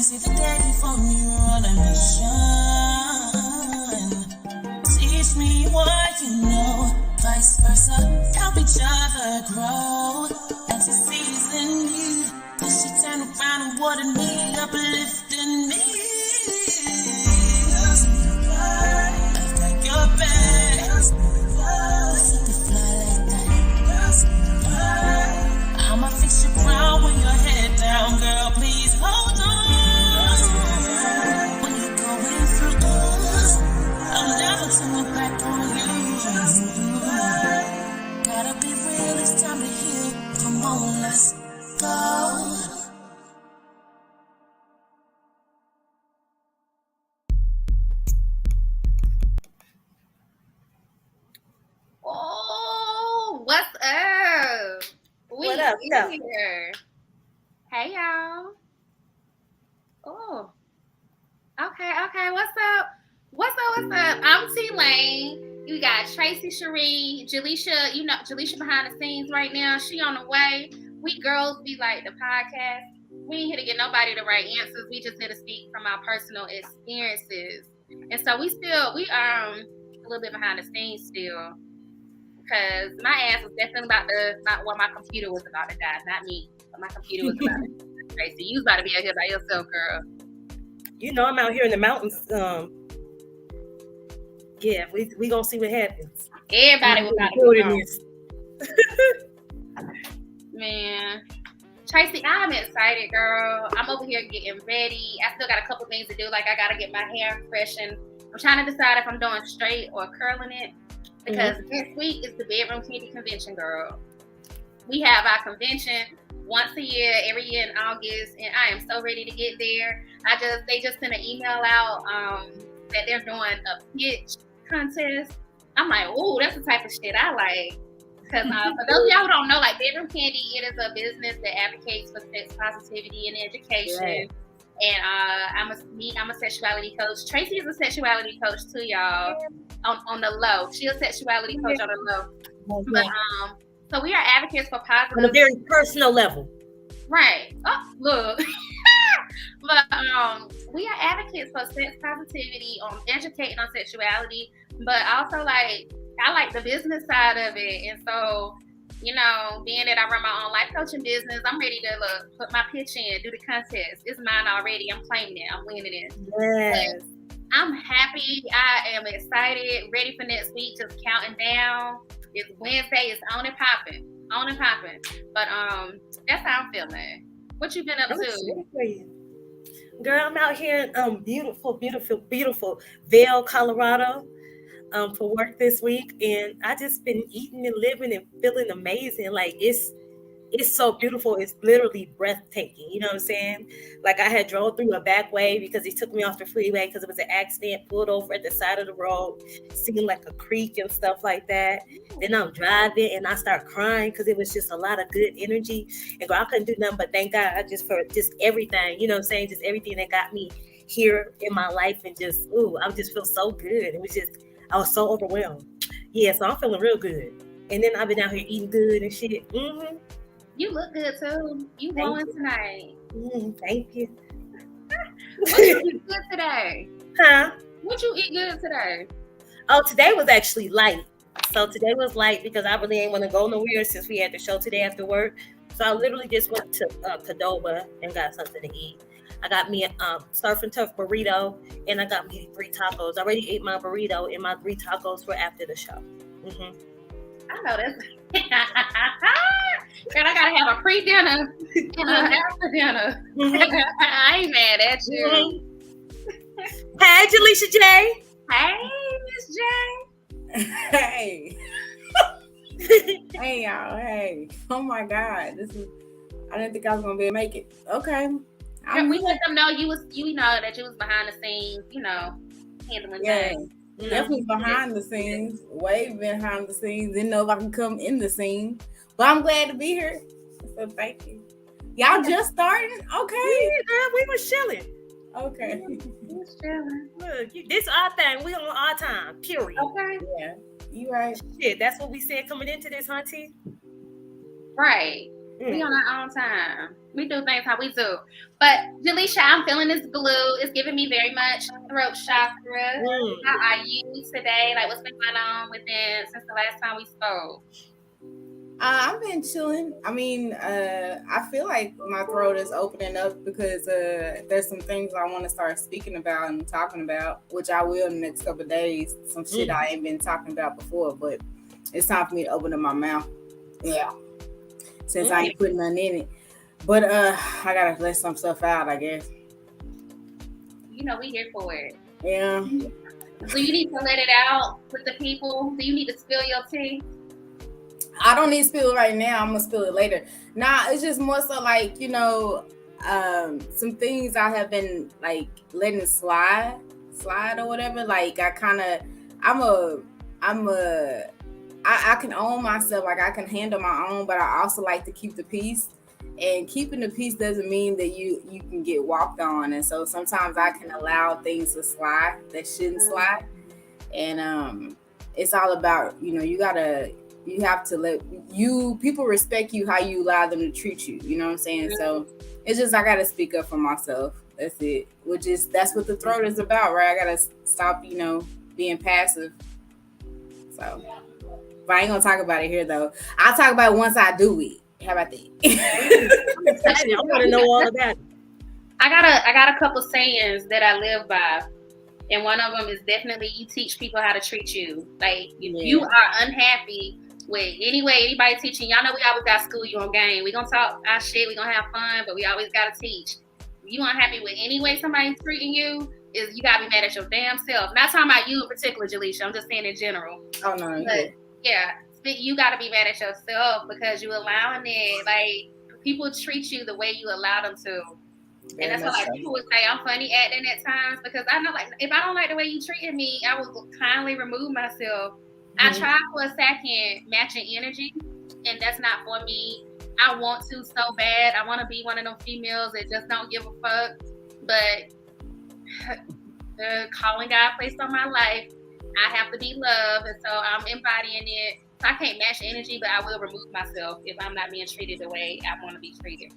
see the daddy for me, we're on a mission. Teach me what you know, vice versa, help each other grow. As you season me, cause she turn around and water me, uplifting me. I've got your back. Let it fly like that. I'ma fix your crown when your head down, girl. Please hold on. When you're going through us, I'll never turn my back on you. Gotta be real, it's time to heal. Come on, let's go. Oh, what's up? What up? Here. Hey, y'all. Oh. Okay. What's up? I'm T-Lane. You got Tracey, Cherie, Jaleisha. You know, Jaleisha behind the scenes right now. She on the way. We girls be like the podcast. We ain't here to get nobody the right answers. We just here to speak from our personal experiences. And so we a little bit behind the scenes still. Because my ass was definitely my computer was about to die. Not me, but my computer was about to die. Tracy, you was about to be out here by yourself, girl. You know, I'm out here in the mountains. Yeah, we gonna see what happens. Everybody was about to be Man. Tracy, I'm excited, girl. I'm over here getting ready. I still got a couple things to do. Like, I got to get my hair freshened. I'm trying to decide if I'm doing straight or curling it. Because next week is the Bedroom Candy Convention, girl. We have our convention once a year, every year in August, and I am so ready to get there. They just sent an email out that they're doing a pitch contest. I'm like, oh, that's the type of shit I like. Because for those of y'all who don't know, like Bedroom Candy, it is a business that advocates for sex positivity and education. Right. And I'm a sexuality coach. Tracy is a sexuality coach too, y'all. On the low, she's a sexuality coach on the low. But so we are advocates for positive on a very personal level. Right. Oh, look. But we are advocates for sex positivity, on educating on sexuality, but also I like the business side of it. And so, you know, being that I run my own life coaching business, I'm ready to put my pitch in, do the contest. It's mine already. I'm claiming it. I'm winning it. Yes. But I'm happy. I am excited. Ready for next week. Just counting down. It's Wednesday. It's on and popping. But that's how I'm feeling. What you been up to? Girl, I'm out here in beautiful Vail, Colorado. For work this week, and I just been eating and living and feeling amazing. Like it's so beautiful. It's literally breathtaking. You know what I'm saying? Like I had drove through a back way because he took me off the freeway because it was an accident. Pulled over at the side of the road, seeing like a creek and stuff like that. Then I'm driving and I start crying because it was just a lot of good energy. And girl, I couldn't do nothing but thank God for just everything. You know what I'm saying? Just everything that got me here in my life, and just I just feel so good. It was just. I was so overwhelmed. Yeah, so I'm feeling real good. And then I've been out here eating good and shit. Mm-hmm. You look good too. You glowing tonight. Thank you. What you eat good today? Huh? What you eat good today? Oh, today was actually light. So today was light because I really ain't want to go nowhere since we had the show today after work. So I literally just went to Cadova and got something to eat. I got me a surf and turf burrito, and I got me 3 tacos. I already ate my burrito, and my 3 tacos were after the show. I know this. Girl, I gotta have a pre-dinner and an after dinner. I ain't mad at you. Hey, Jaleisha J. Hey, Miss J. Hey. Hey, y'all. Hey. Oh my God. I didn't think I was gonna be able to make it. Okay. We let them know that you was behind the scenes, handling things. Definitely behind the scenes, way behind the scenes. Didn't know if I could come in the scene, but I'm glad to be here. So thank you. Y'all just started? Okay. Yeah, girl, we was chilling. Okay. We was chilling. Look, this our thing. We on our time. Period. Okay. Yeah. You right. Shit, that's what we said coming into this, huh, T? Right. We on our own time. We do things how we do. But Jaleisha, I'm feeling this blue. It's giving me very much throat chakra. How are you today? Like, what's been going on within since the last time we spoke? I've been chilling. I mean, I feel like my throat is opening up because there's some things I want to start speaking about and talking about, which I will in the next couple of days. Some shit I ain't been talking about before, but it's time for me to open up my mouth. Yeah. Since I ain't putting nothing in it. But I gotta let some stuff out, I guess. You know, we here for it. Yeah. Do you need to let it out with the people? Do you need to spill your tea? I don't need to spill it right now. I'm gonna spill it later. Nah, it's just more so like, you know, some things I have been like letting slide or whatever. Like I can own myself. Like I can handle my own, but I also like to keep the peace. And keeping the peace doesn't mean that you can get walked on. And so sometimes I can allow things to slide that shouldn't slide. And it's all about, you know, you have to let people respect you how you allow them to treat you. You know what I'm saying? So it's just I gotta speak up for myself. That's it. That's what the throat is about, right? I gotta stop, you know, being passive. So, but I ain't gonna talk about it here though. I'll talk about it once I do it. How about that? I'm excited. I want to know all about it. I got a couple sayings that I live by. And one of them is definitely you teach people how to treat you. Like if you are unhappy with any way anybody teaching, y'all know we always got school you on game. We gonna talk our shit, we gonna have fun, but we always gotta teach. If you unhappy with any way somebody's treating you, you gotta be mad at your damn self. Not talking about you in particular, Jaleisha. I'm just saying in general. Oh no, but yeah, you gotta be mad at yourself because you allowing it. Like people treat you the way you allow them to. And that's why like people would say I'm funny acting at times because I know like if I don't like the way you treated me, I would kindly remove myself. I tried for a second matching energy, and that's not for me. I want to so bad. I want to be one of those females that just don't give a fuck. But the calling God placed on my life, I have to be loved, and so I'm embodying it. So I can't match energy, but I will remove myself if I'm not being treated the way I want to be treated.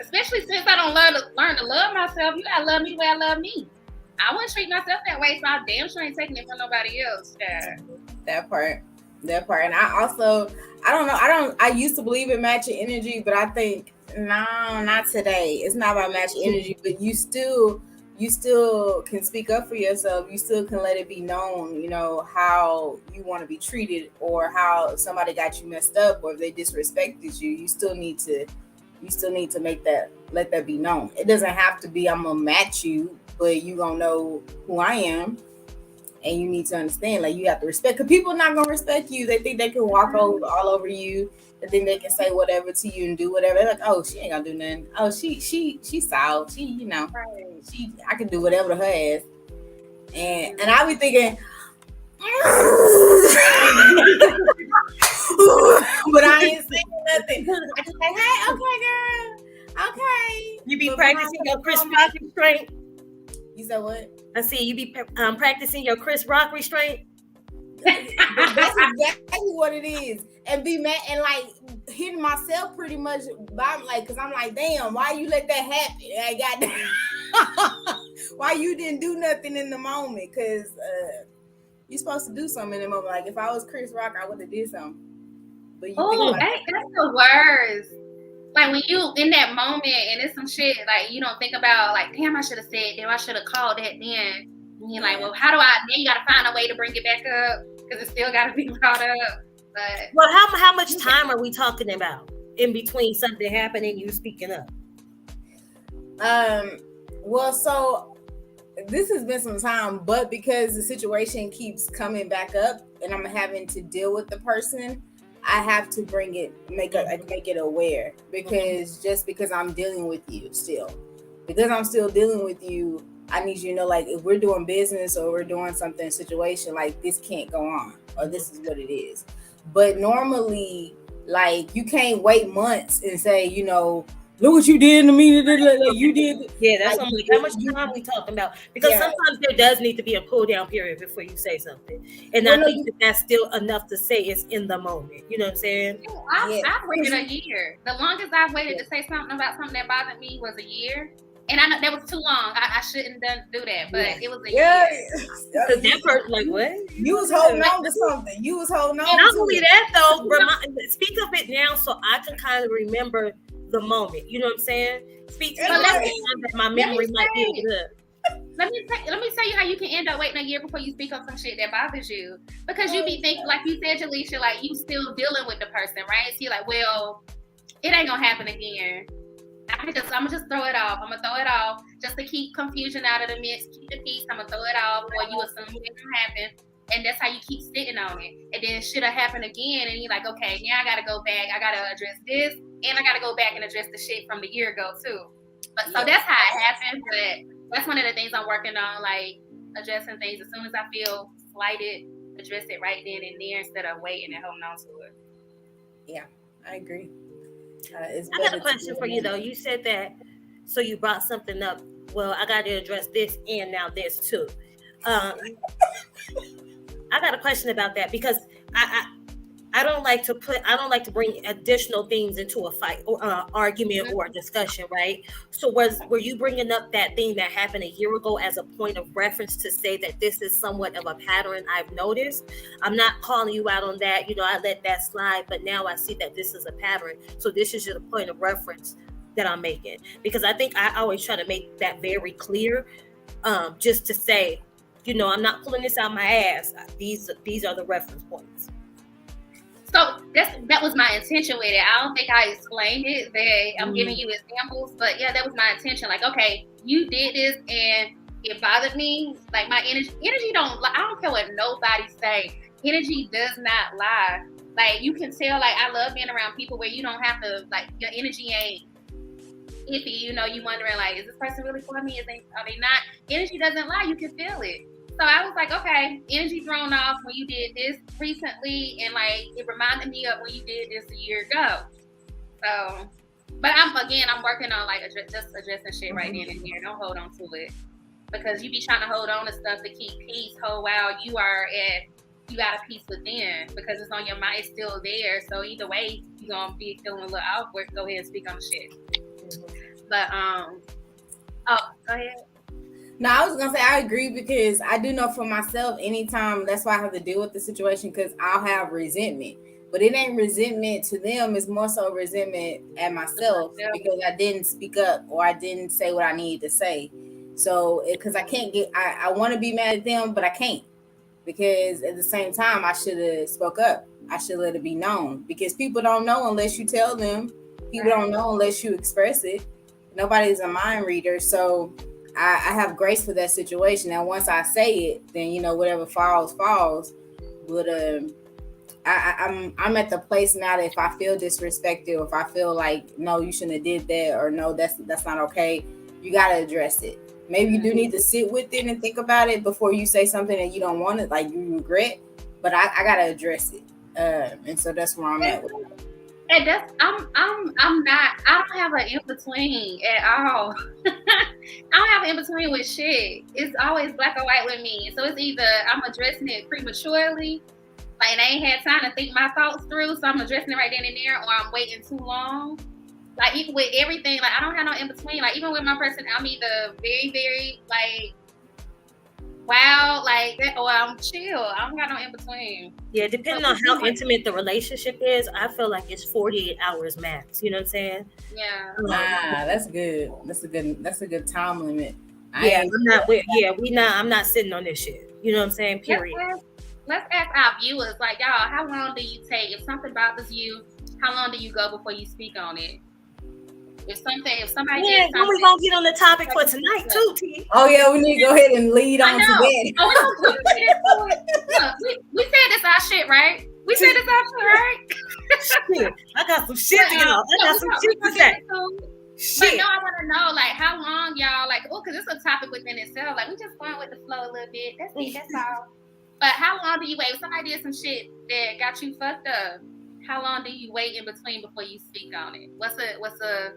Especially since I don't learn to love myself, you gotta love me the way I love me. I wouldn't treat myself that way, so I damn sure ain't taking it from nobody else. Yeah. That part. And I used to believe in matching energy, but I think, no, not today. It's not about matching energy, but you still can speak up for yourself. You still can let it be known, you know, how you want to be treated or how somebody got you messed up or if they disrespected you. You still need to let that be known. It doesn't have to be I'm gonna match you, but you gonna know who I am, and you need to understand. Like you have to respect, because people are not gonna respect you. They think they can walk all over you. They think they can say whatever to you and do whatever. They're like, oh, she ain't gonna do nothing. Oh, she's sour. She, you know, I can do whatever to her ass. And I be thinking. But I ain't saying nothing. I just like, hey, okay, girl. Okay. You be practicing your Chris Rock restraint? You said what? I see you be practicing your Chris Rock restraint. That's exactly what it is. And be mad and like hitting myself pretty much by like, cause I'm like, damn, why you let that happen? I got why you didn't do nothing in the moment? Cause you're supposed to do something in the moment. Like if I was Chris Rock, I would have did something. But you that's the worst. Like when you in that moment and it's some shit like you don't think about like, damn, I should have said, damn, I should have called that then. And you're like, well, how do I? Then you got to find a way to bring it back up because it still got to be brought up. But well, how much time are we talking about in between something happening and you speaking up? Well, so this has been some time, but because the situation keeps coming back up and I'm having to deal with the person, I have to make it aware, because just because I'm dealing with you still, because I'm still dealing with you, I need you to know, like, if we're doing business or we're doing something situation, like this can't go on, or this is what it is. But normally, like, you can't wait months and say, you know, look what you did to me. Like you did. Yeah, that's like, how much time we talking about? Because Yeah. sometimes there does need to be a cool down period before you say something, and Well, I no, think that's still enough to say it's in the moment. You know what I'm saying? I've waited a year. The longest I've waited to say something about something that bothered me was a year. And I know that was too long. I shouldn't do that, but it was a year. Because that person, like, what? You was holding on to something. You was holding on. Not to only it. that though, speak of it now so I can kind of remember the moment. You know what I'm saying? Speak to me that my memory might be good. Let me tell you how you can end up waiting a year before you speak on some shit that bothers you. Because you be thinking, like you said, Jaleisha, like you still dealing with the person, right? So you're like, well, it ain't gonna happen again. I'm gonna just throw it off. I'm gonna throw it off just to keep confusion out of the mix, keep the peace. I'm gonna throw it off, or you assume it didn't happen, and that's how you keep sitting on it. And then shit'll happen again, and you're like, okay, now I gotta go back. I gotta address this, and I gotta go back and address the shit from the year ago too. But so that's how it happened. But that's one of the things I'm working on, like addressing things as soon as I feel slighted, address it right then and there instead of waiting and holding on to it. Yeah, I agree. I got a question for you though. You said that, so you brought something up. Well, I got to address this and now this too. I got a question about that because I don't like to bring additional things into a fight or argument or a discussion, right? So were you bringing up that thing that happened a year ago as a point of reference to say that this is somewhat of a pattern I've noticed? I'm not calling you out on that. You know, I let that slide, but now I see that this is a pattern. So this is just a point of reference that I'm making, because I think I always try to make that very clear, just to say, you know, I'm not pulling this out my ass. These are the reference points. So that was my intention with it. I don't think I explained it. That I'm giving you examples, but yeah, that was my intention. Like, okay, you did this and it bothered me. Like my energy don't. I don't care what nobody say. Energy does not lie. Like you can tell. Like I love being around people where you don't have to. Like your energy ain't iffy. You know, you wondering like, is this person really for me? Are they not? Energy doesn't lie. You can feel it. So I was like, okay, energy thrown off when you did this recently, and like it reminded me of when you did this a year ago. So, but I'm working on like just addressing shit right then and there. Don't hold on to it, because you be trying to hold on to stuff to keep peace. Whole while you got a peace within, because it's on your mind, it's still there. So either way, you're gonna be feeling a little awkward. Go ahead and speak on the shit. But go ahead. No, I was gonna say I agree, because I do know for myself, anytime, that's why I have to deal with the situation, because I'll have resentment, but it ain't resentment to them, it's more so resentment at myself because I didn't speak up or I didn't say what I needed to say. So because I want to be mad at them, but I can't, because at the same time I should have spoke up. I should let it be known, because people don't know unless you tell them. People don't know unless you express it. Nobody's a mind reader. So I have grace for that situation. And once I say it, then, you know, whatever falls. But I'm at the place now that if I feel disrespected, or if I feel like, no, you shouldn't have did that, or no, that's not okay, you got to address it. Maybe you do need to sit with it and think about it before you say something that you don't want it, like you regret. But I got to address it. And so that's where I'm at with it. And that's I don't have an in-between at all. I don't have an in-between with shit. It's always black or white with me. So it's either I'm addressing it prematurely, like I ain't had time to think my thoughts through, so I'm addressing it right then and there, or I'm waiting too long. Like even with everything, like I don't have no in-between. Like even with my person, I'm either very, very like wow, like that, or I'm chill. I don't got no in between. Yeah, depending on how intimate the relationship is, I feel like it's 48 hours max. You know what I'm saying? Yeah. That's good. That's a good time limit. I'm not sitting on this shit. You know what I'm saying? Period. Let's ask our viewers, like, y'all, how long do you take if something bothers you? How long do you go before you speak on it? If somebody did something, we're gonna get on the topic for tonight too, T. Oh yeah, we need to go ahead and lead on to that. Oh, we said this our shit, right? We said this our shit, right? Shit, I got some shit to go. I got some shit to say. But no, I want to know, like, how long y'all, like, because it's a topic within itself. Like, we just going with the flow a little bit. That's it. That's all. But how long do you wait? If somebody did some shit that got you fucked up, how long do you wait in between before you speak on it? What's a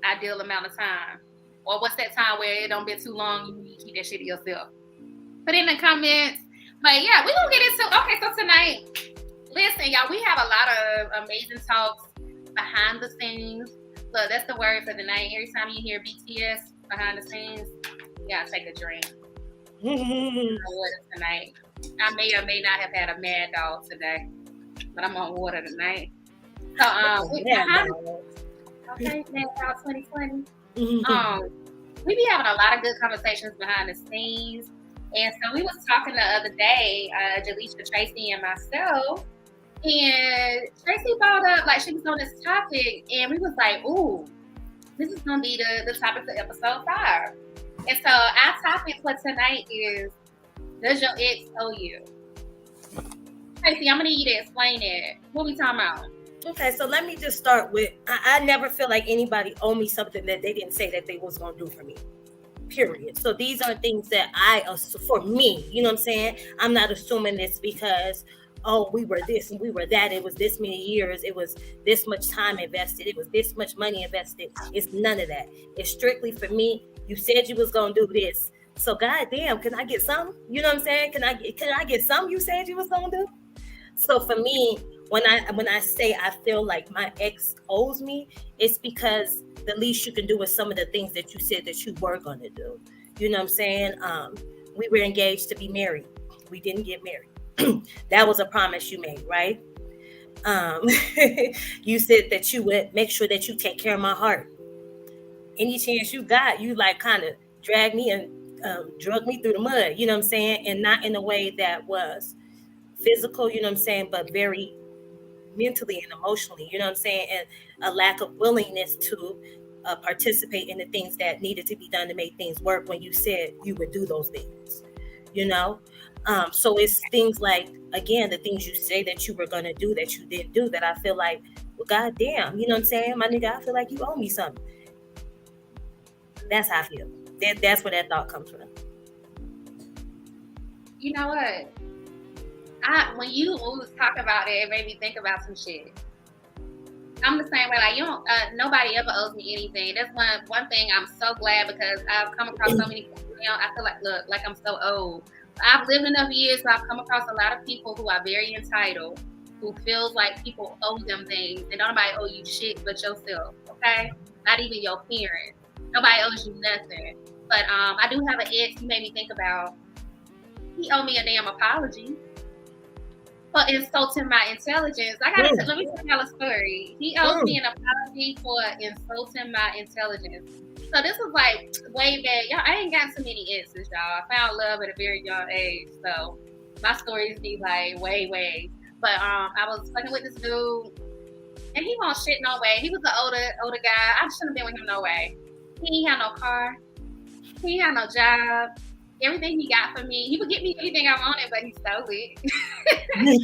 ideal amount of time? Or what's that time where it don't be too long, you keep that shit to yourself? Put in the comments. But yeah, we're gonna get into, okay, so tonight, listen, y'all, we have a lot of amazing talks behind the scenes. So that's the word for the night. Every time you hear BTS behind the scenes, you gotta take a drink. Tonight. I may or may not have had a Mad Dog today, but I'm on water tonight. So okay, Mad Dog 2020. We be having a lot of good conversations behind the scenes. And so we was talking the other day, Jaleisha, Tracy, and myself. And Tracy brought up, like, she was on this topic, and we was like, ooh, this is going to be the topic for episode 5. And so our topic for tonight is, does your ex owe you? Tracy, I'm going to need you to explain it. What we talking about? Okay, so let me just start with, I never feel like anybody owe me something that they didn't say that they was going to do for me. Period. So these are things that for me, you know what I'm saying? I'm not assuming this because, oh, we were this and we were that. It was this many years. It was this much time invested. It was this much money invested. It's none of that. It's strictly for me. You said you was going to do this. So goddamn, can I get some? You know what I'm saying? Can I get some you said you was going to do? So for me, when I say I feel like my ex owes me, it's because the least you can do is some of the things that you said that you were going to do. You know what I'm saying? We were engaged to be married. We didn't get married. That was a promise you made, right? You said that you would make sure that you take care of my heart. Any chance you got, you like kind of drag me and drug me through the mud, you know what I'm saying? And not in a way that was physical, you know what I'm saying, but very mentally and emotionally, you know what I'm saying? And a lack of willingness to participate in the things that needed to be done to make things work when you said you would do those things, you know? So it's things like, again, the things you say that you were going to do that you didn't do, that I feel like, well, goddamn, you know what I'm saying? My nigga, I feel like you owe me something. That's how I feel. That's where that thought comes from. You know what? When you was talking about it made me think about some shit. I'm the same way. Like, you don't. Nobody ever owes me anything. That's one thing I'm so glad, because I've come across so many people. You know, I feel like I'm so old. I've lived enough years, so I've come across a lot of people who are very entitled, who feels like people owe them things, and nobody owe you shit but yourself. Okay, not even your parents. Nobody owes you nothing. But I do have an ex. He made me think about. He owed me a damn apology for insulting my intelligence. Let me tell y'all a story. He owes me an apology for insulting my intelligence. So this was like way back. Y'all, I ain't got so many exes, y'all. I found love at a very young age. So my stories be like way. But I was fucking with this dude, and he won't shit no way. He was an older guy. I shouldn't have been with him no way. He ain't had no car. He ain't had no job. Everything he got for me, he would get me anything I wanted, but he stole it.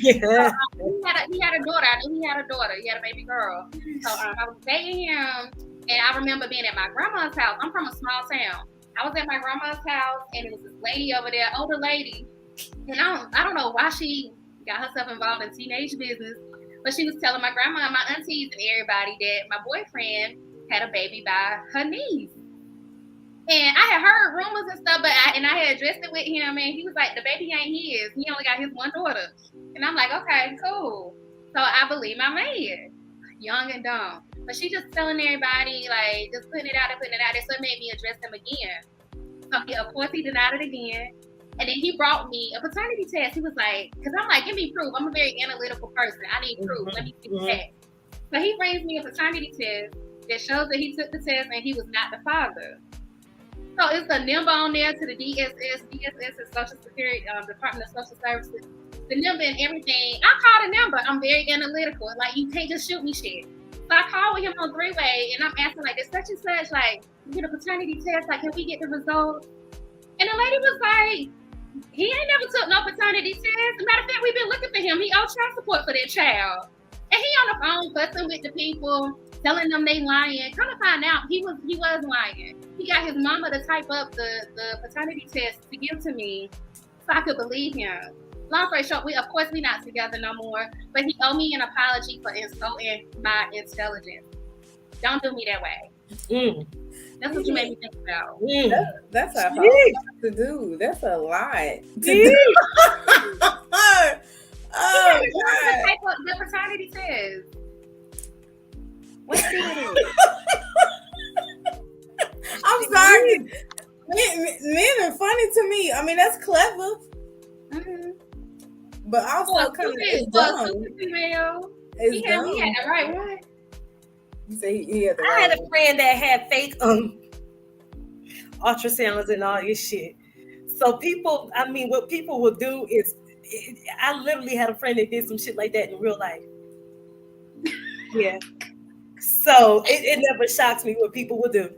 Yeah. So, he had a daughter. I knew he had a daughter. He had a baby girl. So I was dating him, and I remember being at my grandma's house. I'm from a small town. I was at my grandma's house, and it was this lady over there, older lady, and I don't know why she got herself involved in teenage business, but she was telling my grandma and my aunties and everybody that my boyfriend had a baby by her niece. And I had heard rumors and stuff, but I had addressed it with him, and he was like, the baby ain't his. He only got his one daughter. And I'm like, okay, cool. So I believe my man, young and dumb. But she just telling everybody, like, just putting it out there. So it made me address him again. So of course he denied it again. And then he brought me a paternity test. He was like, because I'm like, give me proof. I'm a very analytical person. I need proof. Let me see the test. So he brings me a paternity test that shows that he took the test and he was not the father. So it's a number on there to the DSS. DSS is Social Security, Department of Social Services. The number and everything. I called the number. I'm very analytical. Like, you can't just shoot me shit. So I called with him on three-way, and I'm asking, like, this such and such, like, you get a paternity test, like, can we get the results? And the lady was like, he ain't never took no paternity test. As a matter of fact, we've been looking for him. He owed child support for that child. And he on the phone fussing with the people, telling them they lying. Come to find out, he was lying. He got his mama to type up the paternity test to give to me so I could believe him. Long story short, we not together no more, but he owed me an apology for insulting my intelligence. Don't do me that way. That's what you made me think about. That's a whole Jeez. lot to do. That's a lot to Jeez. do. Oh, God. what the fraternity says. What's it? I'm sorry. Men are funny to me. I mean, that's clever, Mm-hmm. but also Well, kind of stupid, dumb. female. It's He had dumb. the right one. You say he had the I had right a friend that had fake ultrasounds and all this shit. So people, I mean, what people will do is, I literally had a friend that did some shit like that in real life. Yeah. So it never shocks me what people will do.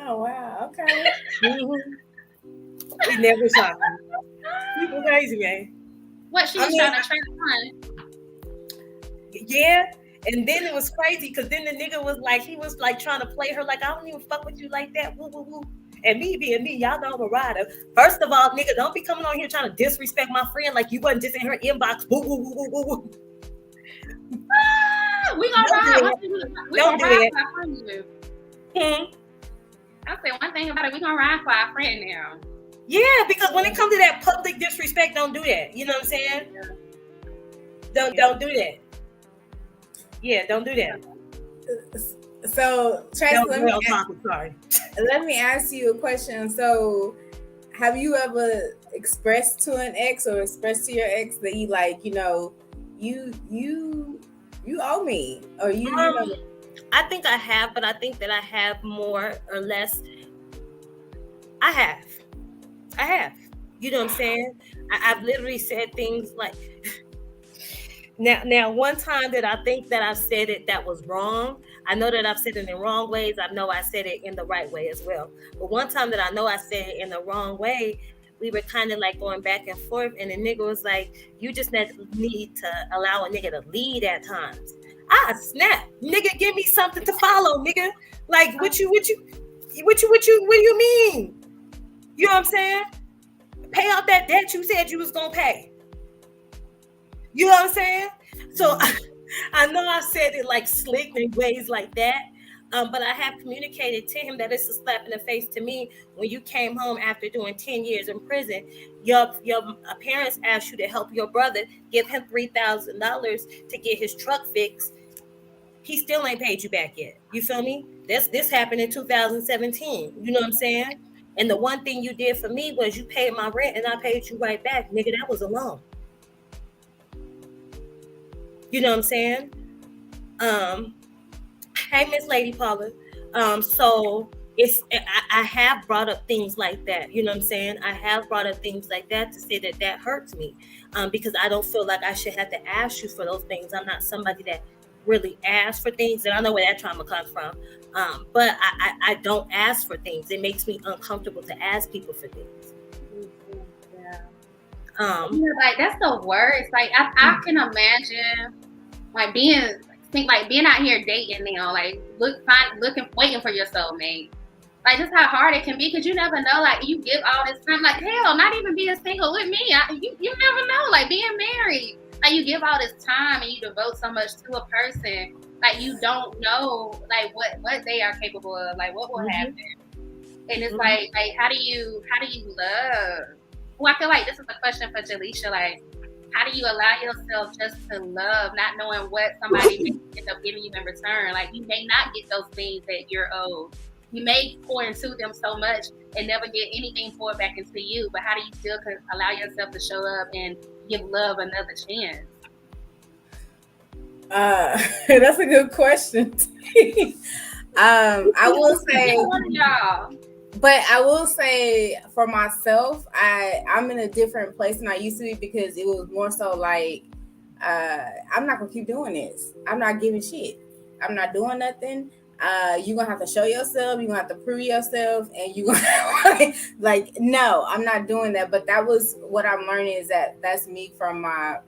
Oh wow. Okay. It never shocks me. People crazy, man. What she was trying to train on? Yeah. And then it was crazy because then the nigga was like, he was like trying to play her like, I don't even fuck with you like that. Woo, woo, woo. And me being me, y'all know I'm a rider. First of all, nigga, don't be coming on here trying to disrespect my friend like you wasn't just in her inbox. Woo, woo, woo, woo, woo, woo. We gonna ride. Don't do it. I'll say one thing about it. We gonna ride for our friend now. Yeah, because when it comes to that public disrespect, don't do that. You know what I'm saying? Don't do that. Yeah, don't do that. So, Tracy, Sorry. let me ask you a question. So, have you ever expressed to an ex or expressed to your ex that you like, you know, you owe me, or you know? I think I have, but I think that I have more or less. I have. You know what I'm saying? I've literally said things like, now one time that I think that I've said it that was wrong. I know that I've said it in wrong ways. I know I said it in the right way as well. But one time that I know I said it in the wrong way, we were kind of like going back and forth, and the nigga was like, you just need to allow a nigga to lead at times. I snap. Nigga, give me something to follow, nigga. Like, what do you mean? You know what I'm saying? Pay off that debt you said you was gonna pay. You know what I'm saying? So I know I said it like slick in ways like that, but I have communicated to him that it's a slap in the face to me when you came home after doing 10 years in prison. Your parents asked you to help your brother, give him $3,000 to get his truck fixed. He still ain't paid you back yet. You feel me? This happened in 2017. You know what I'm saying? And the one thing you did for me was you paid my rent and I paid you right back. Nigga, that was a loan. You know what I'm saying? Hey, Miss Lady Paula. So I have brought up things like that. You know what I'm saying? I have brought up things like that to say that hurts me, because I don't feel like I should have to ask you for those things. I'm not somebody that really asks for things, and I know where that trauma comes from. But I don't ask for things. It makes me uncomfortable to ask people for things. Like that's the worst. Like I can imagine like being out here dating now, like waiting for your soulmate. Like just how hard it can be, because you never know. Like you give all this time, like hell, not even being single with me. You never know. Like being married, like you give all this time and you devote so much to a person. Like you don't know like what they are capable of, like what will happen. And it's like how do you love? Well, I feel like this is a question for Jaleisha. Like, how do you allow yourself just to love, not knowing what somebody may end up giving you in return? Like, you may not get those things that you're owed. You may pour into them so much and never get anything poured back into you. But how do you still allow yourself to show up and give love another chance? That's a good question. I will say, y'all. but I will say for myself, I'm in a different place than I used to be, because it was more so like, I'm not gonna keep doing this. I'm not giving shit. I'm not doing nothing. You're gonna have to show yourself. You're gonna have to prove yourself, and you gonna like, no, I'm not doing that. But that was what I'm learning, is that's me from my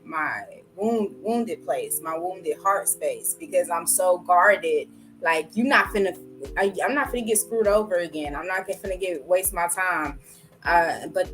wounded place, my wounded heart space, because I'm so guarded. Like, I'm not finna get screwed over again. I'm not finna waste my time. But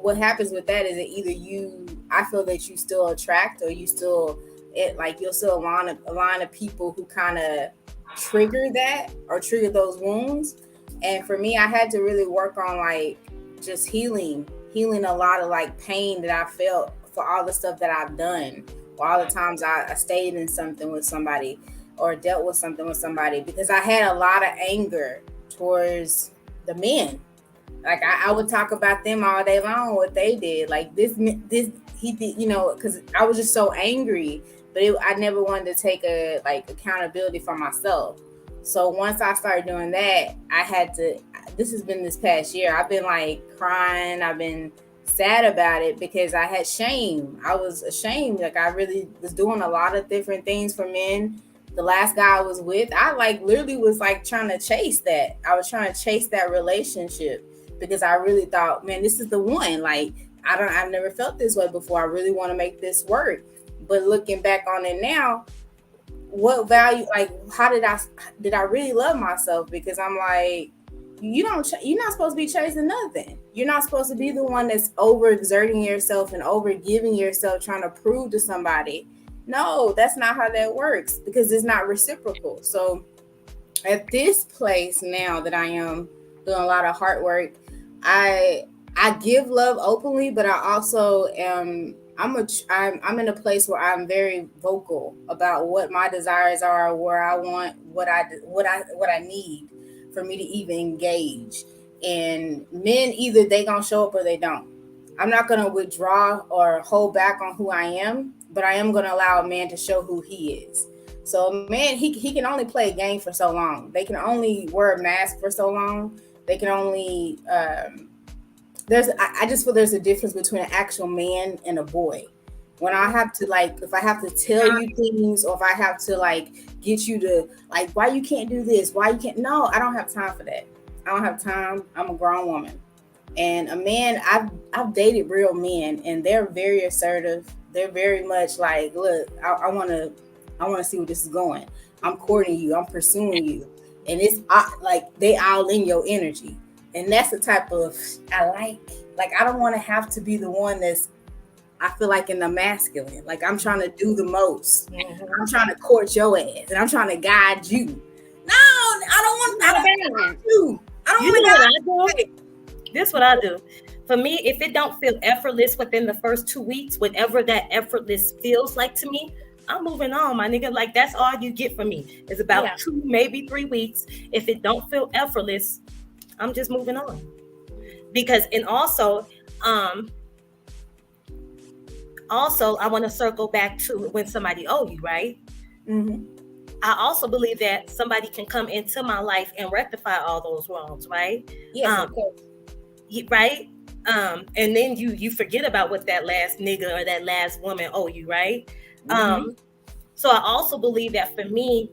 what happens with that is that either I feel that you still attract, or you still, you'll still align of people who kind of trigger that or trigger those wounds. And for me, I had to really work on like just healing a lot of like pain that I felt for all the stuff that I've done, for all the times I stayed in something with somebody or dealt with something with somebody, because I had a lot of anger towards the men. Like I would talk about them all day long, what they did. Like this he did, you know, because I was just so angry, but I never wanted to take a like accountability for myself. So once I started doing that, I had to. This has been this past year. I've been like crying. I've been sad about it because I had shame. I was ashamed. Like I really was doing a lot of different things for men. The last guy I was with, I like literally was like trying to chase that. I was trying to chase that relationship because I really thought, man, this is the one. Like I've never felt this way before. I really want to make this work. But looking back on it now, what value, like how did I really love myself? Because I'm like, you're not supposed to be chasing nothing. You're not supposed to be the one that's overexerting yourself and over giving yourself, trying to prove to somebody. No, that's not how that works, because it's not reciprocal. So at this place now that I am doing a lot of hard work, I give love openly, but I also am. I'm in a place where I'm very vocal about what my desires are, where I want, what I need for me to even engage. And men, either they gonna show up or they don't. I'm not gonna withdraw or hold back on who I am, but I am gonna allow a man to show who he is. So a man, he can only play a game for so long. They can only wear a mask for so long. They can only I just feel there's a difference between an actual man and a boy. When I have to like, if I have to tell you things, or if I have to like get you to like, why you can't do this, why you can't, no, I don't have time for that. I don't have time. I'm a grown woman. And a man, I've dated real men, and they're very assertive. They're very much like, look, I want to see where this is going. I'm courting you. I'm pursuing you. And it's like they all in your energy. And that's the type of I like I don't want to have to be the one that's, I feel like, in the masculine. Like I'm trying to do the most. Mm-hmm. I'm trying to court your ass, and I'm trying to guide you. No, I don't want to guide you. I don't want to guide you. This is what I do. For me, if it don't feel effortless within the first 2 weeks, whatever that effortless feels like to me, I'm moving on, my nigga. Like that's all you get from me. It's about 2, maybe 3 weeks. If it don't feel effortless, I'm just moving on. Because, and also I want to circle back to when somebody owe you, right? Mm-hmm. I also believe that somebody can come into my life and rectify all those wrongs, right? Yes, of course. Right? And then you forget about what that last nigga or that last woman owe you, right? Mm-hmm. So I also believe that for me,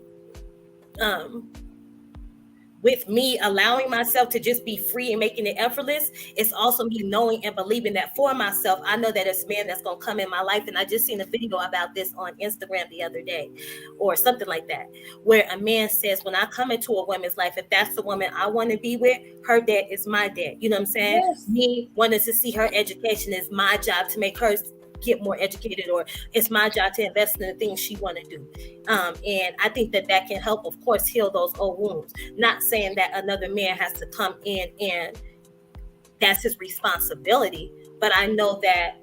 with me allowing myself to just be free and making it effortless, it's also me knowing and believing that for myself. I know that it's a man that's going to come in my life. And I just seen a video about this on Instagram the other day or something like that, where a man says, when I come into a woman's life, if that's the woman I want to be with, her dad is my dad. You know what I'm saying? Yes. Me wanting to see her education is my job to make her get more educated, or it's my job to invest in the things she want to do. And I think that can help, of course, heal those old wounds. Not saying that another man has to come in and that's his responsibility, but I know that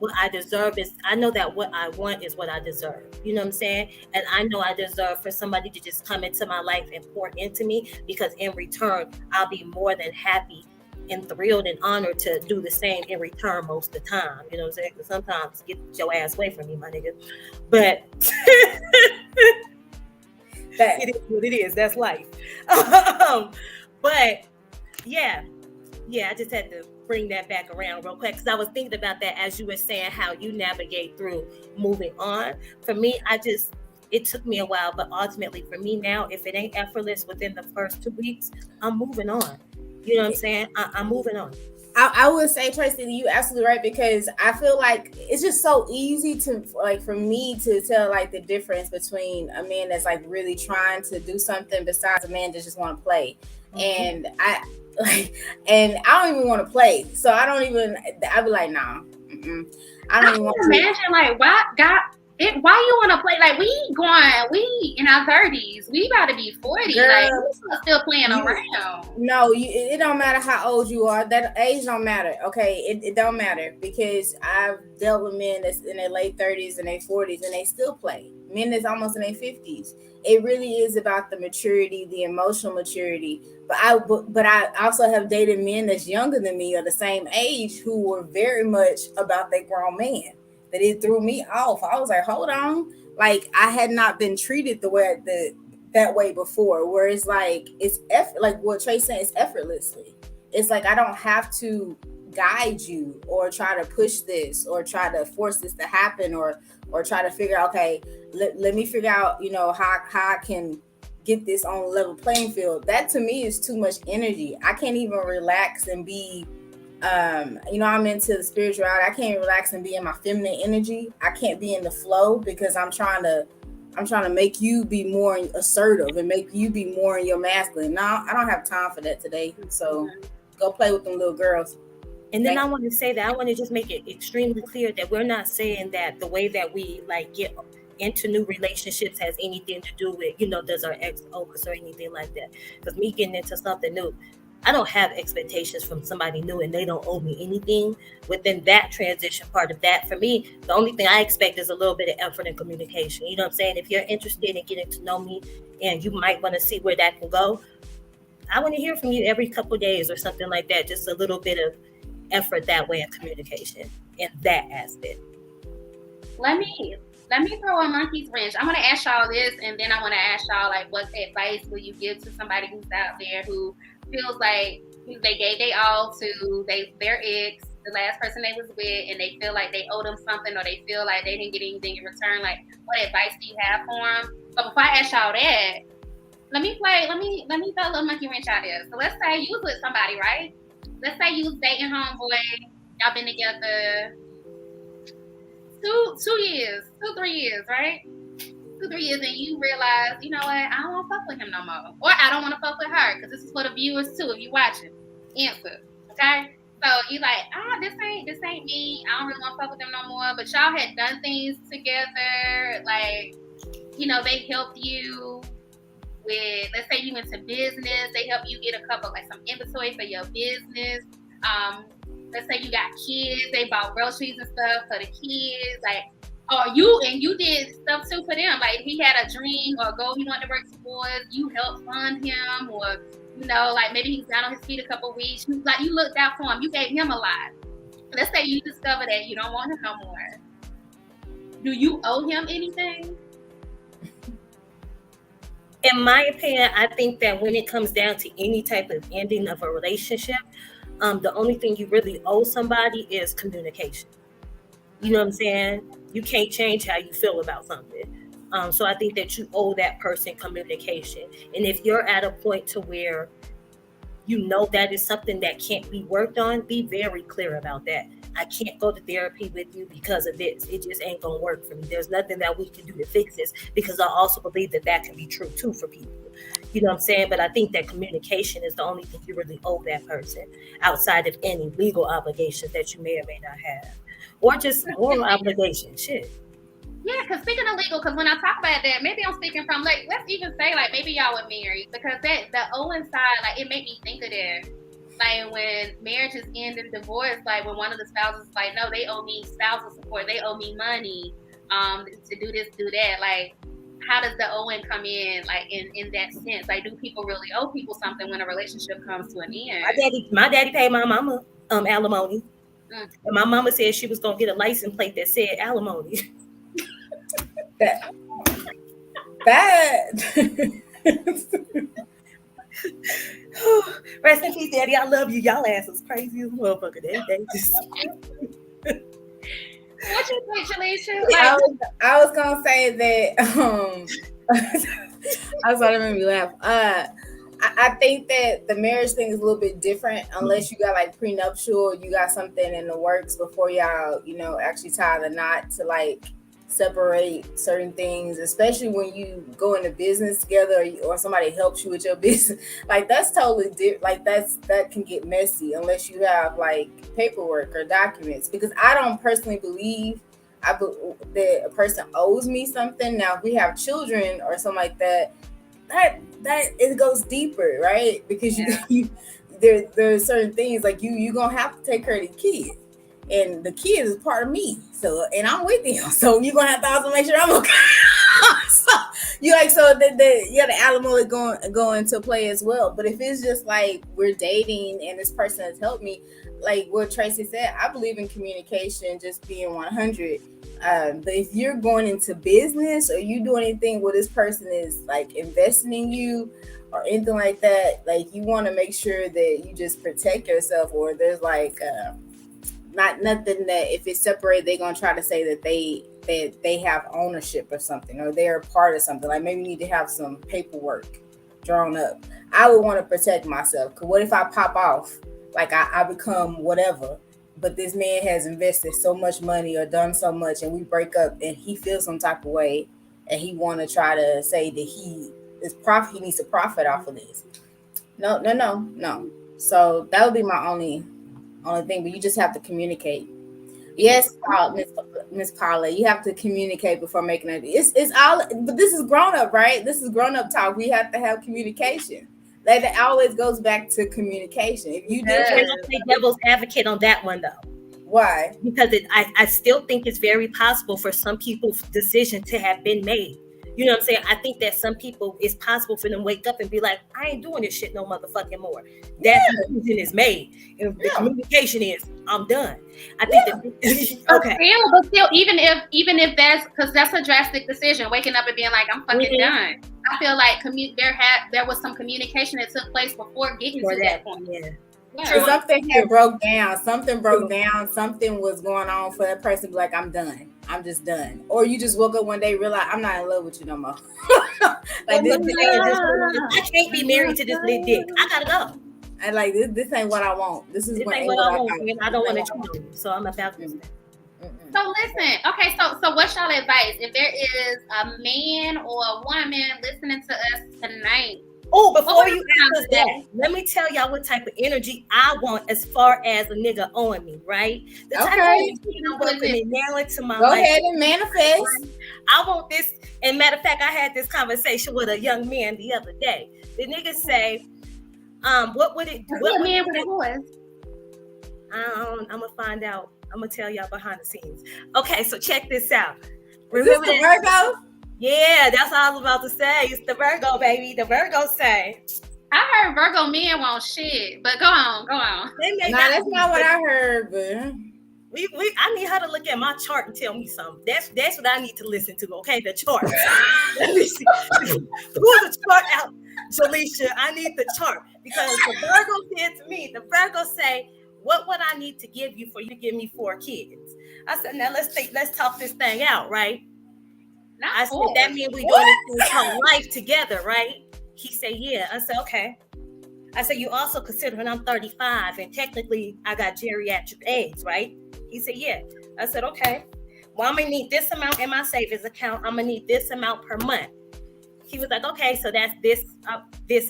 what I deserve is, I know that what I want is what I deserve. You know what I'm saying? And I know I deserve for somebody to just come into my life and pour into me, because in return, I'll be more than happy and thrilled and honored to do the same in return most of the time. You know what I'm saying? Because sometimes get your ass away from me, my nigga. But it is what it is. That's life. But yeah, I just had to bring that back around real quick, because I was thinking about that as you were saying how you navigate through moving on. For me, it took me a while, but ultimately for me now, if it ain't effortless within the first 2 weeks, I'm moving on. You know what I'm saying? I'm moving on. I would say, Tracey, you're absolutely right, because I feel like it's just so easy to, like, for me to tell like the difference between a man that's like really trying to do something besides a man that just want to play. Mm-hmm. And I don't even want to play, so I'd be like, nah, I don't even want to. Imagine, like, why Why you want to play? Like, we in our 30s. We about to be 40. Girl, like, we still playing around. No, it don't matter how old you are. That age don't matter. Okay, it don't matter, because I've dealt with men that's in their late 30s and their 40s and they still play. Men that's almost in their 50s. It really is about the maturity, the emotional maturity. But I also have dated men that's younger than me or the same age who were very much about their grown man. That it threw me off. I was like, hold on. Like, I had not been treated that way before, where it's like like what Trey said, it's effortlessly. It's like I don't have to guide you or try to push this or try to force this to happen or try to figure out, okay, let me figure out, how I can get this on a level playing field. That to me is too much energy. I can't even relax and be I'm into the spirituality. I can't relax and be in my feminine energy. I can't be in the flow because I'm trying to make you be more assertive and make you be more in your masculine. No, I don't have time for that today. So go play with them little girls. And then I want to say that I want to just make it extremely clear that we're not saying that the way that we like get into new relationships has anything to do with, does our ex owe us or anything like that. Because me getting into something new, I don't have expectations from somebody new and they don't owe me anything within that transition part of that. For me, the only thing I expect is a little bit of effort and communication. You know what I'm saying? If you're interested in getting to know me and you might want to see where that can go, I want to hear from you every couple of days or something like that. Just a little bit of effort that way of communication in that aspect. Let me throw a monkey's wrench. I'm going to ask y'all this, and then I want to ask y'all, like, what advice will you give to somebody who's out there who feels like they gave their all to their ex, the last person they was with, and they feel like they owe them something, or they feel like they didn't get anything in return? Like, what advice do you have for them? But before I ask y'all that, let me throw a little monkey wrench out there. So let's say you was with somebody, right? Let's say you was dating homeboy, y'all been together 3 years, right? 2-3 years, and you realize, you know what, I don't want to fuck with him no more. Or I don't want to fuck with her, because this is for the viewers too, if you watching. Answer, okay? So you like, this ain't me. I don't really want to fuck with them no more. But y'all had done things together, like, they helped you with, let's say you into business, they help you get a couple, like some inventory for your business. Let's say you got kids, they bought groceries and stuff for the kids, like, you did stuff too for them. Like, he had a dream or a goal he wanted to work towards, you helped fund him, or like maybe he's down on his feet a couple weeks. Like, you looked out for him, you gave him a lot. Let's say you discover that you don't want him no more. Do you owe him anything? In my opinion, I think that when it comes down to any type of ending of a relationship, the only thing you really owe somebody is communication. You know what I'm saying? You can't change how you feel about something. So I think that you owe that person communication. And if you're at a point to where that is something that can't be worked on, be very clear about that. I can't go to therapy with you because of this. It just ain't gonna work for me. There's nothing that we can do to fix this, because I also believe that can be true too for people. You know what I'm saying? But I think that communication is the only thing you really owe that person, outside of any legal obligations that you may or may not have, or just moral obligations. Shit. Yeah, because speaking of legal, because when I talk about that, maybe I'm speaking from, like, let's even say, like, maybe y'all were married, because the Owen side, like, it made me think of that. Like, when marriages end in divorce, like, when one of the spouses is like, no, they owe me spousal support, they owe me money to do this, do that. Like, how does the Owen come in, like, in that sense? Like, do people really owe people something when a relationship comes to an end? My daddy paid my mama alimony. And my mama said she was going to get a license plate that said alimony. Rest in peace, Daddy. I love you. Y'all asses crazy as a motherfucker. They just... What you think, Shalisha? Like, I was gonna say that. I was gonna make me laugh. I think that the marriage thing is a little bit different, unless you got like prenuptial, you got something in the works before y'all, actually tie the knot to like separate certain things, especially when you go into business together, or somebody helps you with your business. Like, that's totally different. Like, that can get messy unless you have like paperwork or documents, because I don't personally believe that a person owes me something. Now, if we have children or something like that, that it goes deeper, right? Because you there are certain things like you gonna have to take care of the kids, and the kids is part of me. So, and I'm with them, so you're gonna have to also make sure I'm okay. So you like, so the alimony go into play as well. But if it's just like we're dating and this person has helped me, like what Tracey said, I believe in communication, just being 100. But if you're going into business or you do anything where this person is like investing in you or anything like that, like you want to make sure that you just protect yourself, or there's like not nothing that if it's separated, they're gonna try to say that they have ownership of something or they're a part of something. Like maybe you need to have some paperwork drawn up. I would want to protect myself, because what if I pop off, like I become whatever, but this man has invested so much money or done so much, and we break up and he feels some type of way, and he want to try to say that he needs to profit off of this. No. So that would be my only thing. But you just have to communicate. Yes, Miss Paula, you have to communicate before making it. It's all, but this is grown up, right? This is grown up talk. We have to have communication. Like that always goes back to communication. If you I'll play devil's advocate on that one though. Why? Because I still think it's very possible for some people's decision to have been made. You know what I'm saying? I think that some people, it's possible for them to wake up and be like, I ain't doing this shit no motherfucking more. That decision is made. And the communication is, I'm done. I think that, okay. But still, even if that's, because that's a drastic decision, waking up and being like, I'm fucking done. I feel like there was some communication that took place before getting to that point. Yeah. So something had broke down. Something broke down. Something was going on for that person to be like, I'm done. I'm just done. Or you just woke up one day, realize I'm not in love with you no more. Like this, I can't be married to this little dick. I gotta go. And like this ain't what I want. This ain't what I want. I don't want to change. So I'm about this. So listen, okay, so what's y'all advice? If there is a man or a woman listening to us tonight. Oh, before you ask us that, let me tell y'all what type of energy I want as far as a nigga owing me, right? The type of energy I'm welcoming now into my life. Go ahead and manifest. I want this, and matter of fact, I had this conversation with a young man the other day. The nigga say, what would it do? What man with a voice? I'm gonna find out. I'm gonna tell y'all behind the scenes. Okay, so check this out. Remember the Virgo? Yeah, that's all I was about to say. It's the Virgo, baby. The Virgo say. I heard Virgo men want shit, but go on. No, that's not what I heard, but I need her to look at my chart and tell me something. That's what I need to listen to. Okay, the chart. Let me see. Pull the chart out, Jaleisha. I need the chart because the Virgo said to me. The Virgo say, "What would I need to give you for you to give me 4 kids?" I said, "Now let's talk this thing out, right?" I said, that means we doing this whole life together, right? He said, yeah. I said, okay. I said, you also considering I'm 35 and technically I got geriatric eggs, right? He said, yeah. I said, okay. Well, I'm going to need this amount in my savings account. I'm going to need this amount per month. He was like, okay, so that's this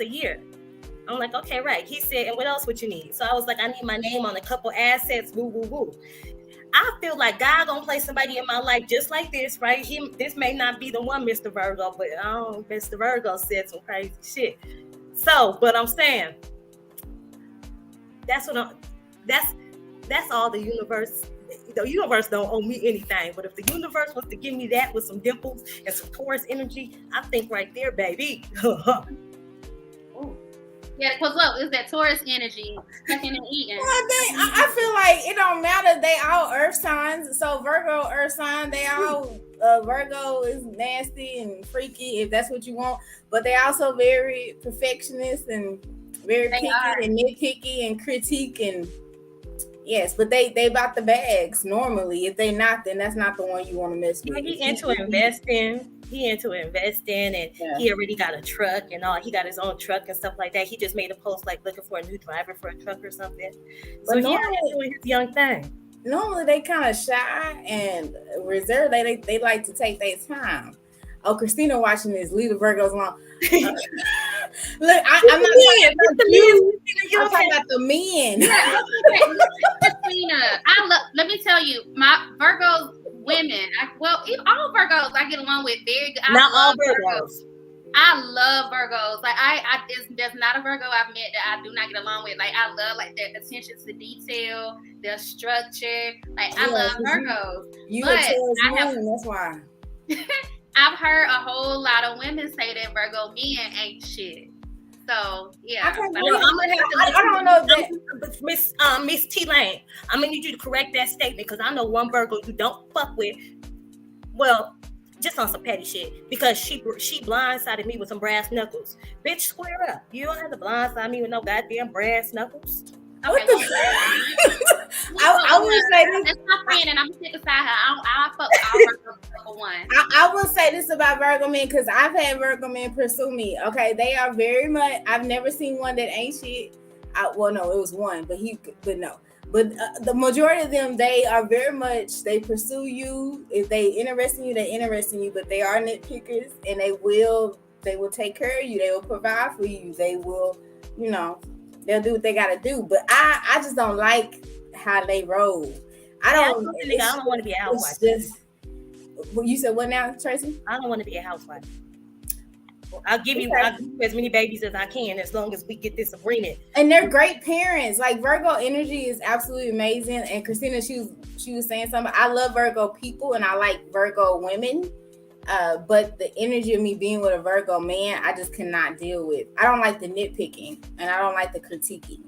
a year. I'm like, okay, right. He said, and what else would you need? So I was like, I need my name on a couple assets, woo, woo, woo. I feel like God gonna place somebody in my life just like this, right? This may not be the one, Mr. Virgo, but Mr. Virgo said some crazy shit. So, but I'm saying that's all the universe. The universe don't owe me anything, but if the universe was to give me that with some dimples and some Taurus energy, I think right there, baby. Yeah, because look, it's that Taurus energy cooking and eating. Well, I feel like it don't matter. They all earth signs. So Virgo, earth sign, they all Virgo is nasty and freaky if that's what you want. But they also very perfectionist and very picky and nitpicky and critique and yes, but they about the bags normally. If they not, then that's not the one you want to mess with. He into investing. And he already got a truck and all. He got his own truck and stuff like that. He just made a post like looking for a new driver for a truck or something. So he's doing his young thing. Normally they kind of shy and reserved. They like to take their time. Oh, Christina watching this. Leave the Virgos alone. Look, I'm not talking about you. I'm talking about the men. Christina, let me tell you, my Virgos women. All Virgos I get along with very good. Not all Virgos. I love Virgos. Like there's not a Virgo I've met that I do not get along with. Like I love like their attention to detail, their structure. Like I love Virgos. You a Taurus moon, that's why. I've heard a whole lot of women say that Virgo men ain't shit. So yeah, I'm gonna have to. I don't know that Miss T Lane. I'm gonna need you to correct that statement because I know one Virgo you don't fuck with. Well, just on some petty shit because she blindsided me with some brass knuckles. Bitch, square up. You don't have to blindside me with no goddamn brass knuckles. Okay, what the I would say this. That's my friend, and I'm sick beside her. I fuck with all Virgos for one. I will say this about Virgo men because I've had Virgo men pursue me. Okay, they are very much. I've never seen one that ain't shit. Well, no, it was one, but no. But the majority of them, they are very much. They pursue you. If they interest in you, they interest in you. But they are nitpickers, and they will take care of you. They will provide for you. They will, they'll do what they gotta do. But I just don't like how they roll. I don't want to be a housewife. You said what now, Tracy? I don't want to be a housewife. I'll give you as many babies as I can as long as we get this agreement. And they're great parents. Like Virgo energy is absolutely amazing. And Christina, she was saying something. I love Virgo people and I like Virgo women. But the energy of me being with a Virgo man, I just cannot deal with. I don't like the nitpicking and I don't like the critiquing.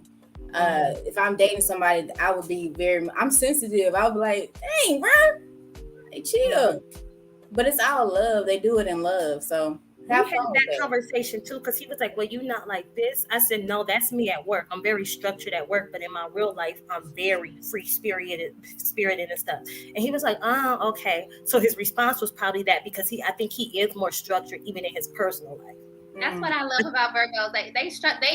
If I'm dating somebody, I would be I'm sensitive. I would be like, dang, bro, hey, chill. But it's all love. They do it in love. So we had that conversation too, because he was like, well, you not like this? I said, no, that's me at work. I'm very structured at work, but in my real life, I'm very free-spirited and stuff. And he was like, oh, okay. So his response was probably that because I think he is more structured even in his personal life. That's what I love about Virgos. Like they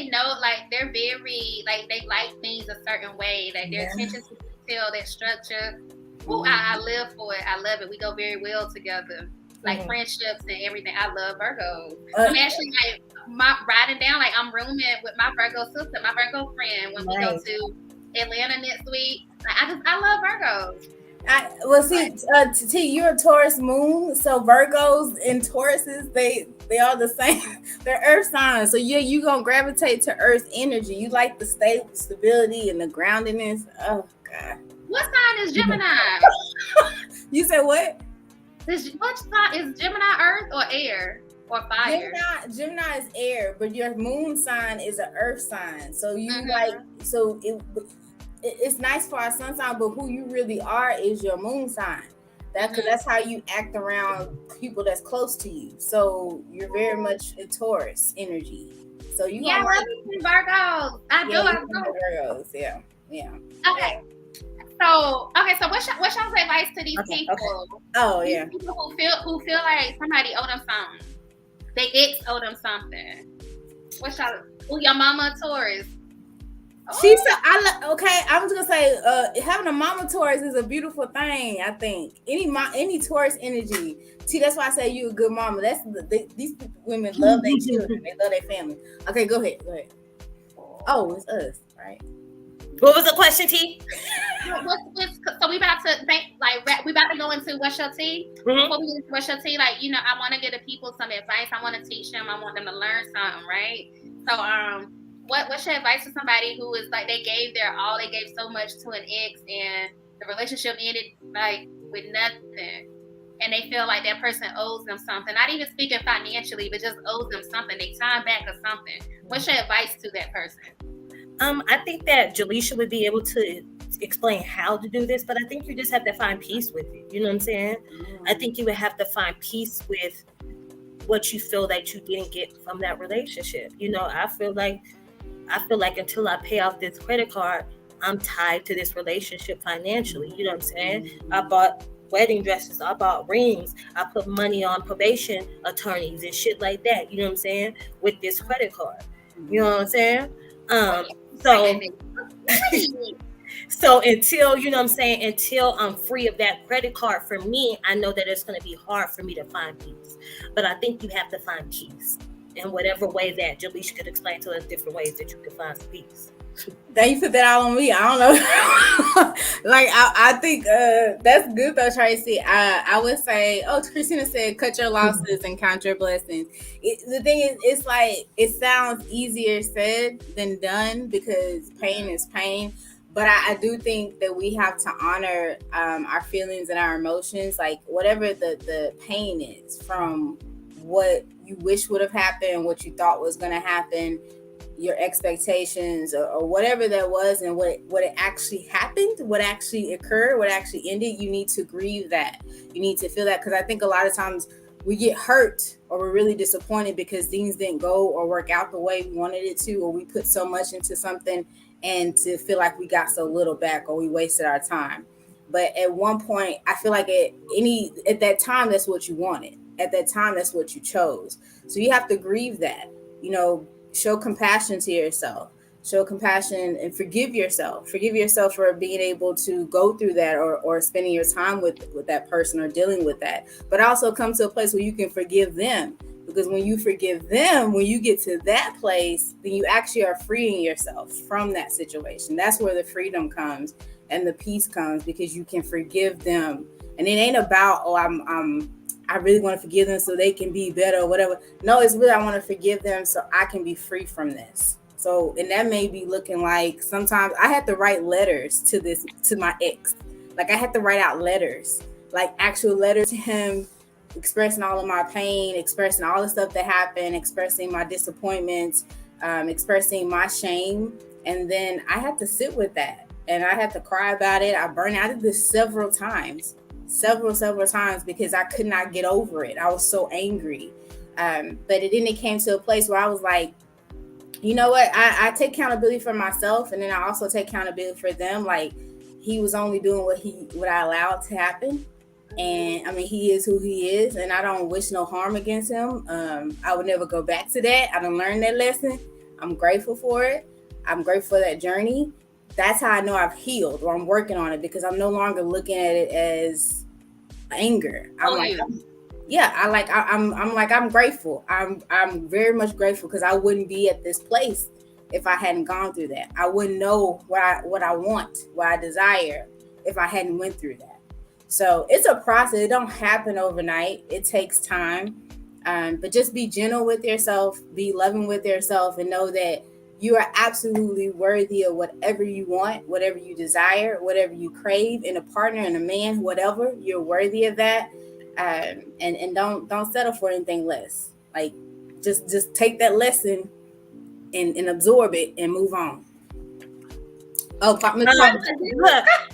know, like they're very, like they like things a certain way. Like their attention to detail, their structure. Oh, I live for it. I love it. We go very well together. Like friendships and everything. I love Virgos. I'm actually like riding down, like I'm rooming with my Virgo sister, my Virgo friend when we go to Atlanta next week. Like I love Virgos. T, you're a Taurus moon, so Virgos and Tauruses, they are the same. They're earth signs. So you gonna gravitate to earth energy. You like the stability and the groundedness. Oh God. What sign is Gemini? You said what? What sign is Gemini? Earth or air or fire? Gemini is air, but your moon sign is an earth sign. So you it's nice for our sun sign, but who you really are is your moon sign. That's how you act around people that's close to you. So you're very much a Taurus energy. So you I love you, Virgos. I do. Virgos. Yeah. Okay. So what's y'all's advice to these people? Oh these yeah. People who feel like somebody owe them something. They ex owe them something. What's y'all? Oh, your mama a Taurus. Oh. She said, I'm just gonna say, having a mama Taurus is a beautiful thing. I think any Taurus energy. See, that's why I say you a good mama. These women love their children. They love their family. Okay, go ahead. Oh, it's us, right? What was the question, T? So we about to think, like we about to go into what's your tea. Before we get into what's your tea, like I want to give the people some advice. I want to teach them. I want them to learn something, right? So what's your advice to somebody who is like they gave their all, they gave so much to an ex, and the relationship ended like with nothing, and they feel like that person owes them something. Not even speaking financially, but just owes them something. They time back or something. What's your advice to that person? I think that Jaleisha would be able to explain how to do this, but I think you just have to find peace with it. You know what I'm saying? I think you would have to find peace with what you feel that you didn't get from that relationship. I feel like until I pay off this credit card, I'm tied to this relationship financially. You know what I'm saying? I bought wedding dresses, I bought rings, I put money on probation attorneys and shit like that. You know what I'm saying? With this credit card. You know what I'm saying? So until, you know what I'm saying, until I'm free of that credit card, for me, I know that it's going to be hard for me to find peace. But I think you have to find peace in whatever way that Jaleisha could explain to us different ways that you can find some peace. Then you put that all on me. I don't know. Like I think that's good though, Tracy. I would say, Christina said, cut your losses and count your blessings. The thing is, it's like it sounds easier said than done because pain is pain. But I do think that we have to honor our feelings and our emotions, like whatever the pain is from what you wish would have happened, what you thought was going to happen, your expectations or whatever that was, and what it actually happened, what actually occurred, what actually ended. You need to grieve that. You need to feel that, because I think a lot of times we get hurt or we're really disappointed because things didn't go or work out the way we wanted it to, or we put so much into something and to feel like we got so little back or we wasted our time. But at one point, I feel like at that time, that's what you wanted. At that time, that's what you chose. So you have to grieve that, show compassion to yourself, show compassion and forgive yourself for being able to go through that or spending your time with that person or dealing with that, but also come to a place where you can forgive them, because when you forgive them, when you get to that place, then you actually are freeing yourself from that situation. That's where the freedom comes and the peace comes, because you can forgive them. And it ain't about, I really want to forgive them so they can be better or whatever. No, it's really, I want to forgive them so I can be free from this. So, and that may be looking like, sometimes I had to write letters to my ex. Like I had to write out letters, like actual letters to him, expressing all of my pain, expressing all the stuff that happened, expressing my disappointments, expressing my shame. And then I had to sit with that and I had to cry about it. I burned out of this several times because I could not get over it. I was so angry. But it came to a place where I was like, you know what? I take accountability for myself, and then I also take accountability for them. Like, he was only doing what I allowed to happen. And I mean, he is who he is, and I don't wish no harm against him. I would never go back to that. I done learned that lesson. I'm grateful for it. I'm grateful for that journey. That's how I know I've healed, or I'm working on it, because I'm no longer looking at it as anger. I'm grateful. I'm very much grateful, because I wouldn't be at this place if I hadn't gone through that. I wouldn't know what I want, what I desire, if I hadn't went through that. So it's a process. It don't happen overnight. It takes time. But just be gentle with yourself, be loving with yourself, and know that you are absolutely worthy of whatever you want, whatever you desire, whatever you crave in a partner, in a man, whatever. You're worthy of that. And don't settle for anything less. Like, just take that lesson and absorb it and move on. Look, girl,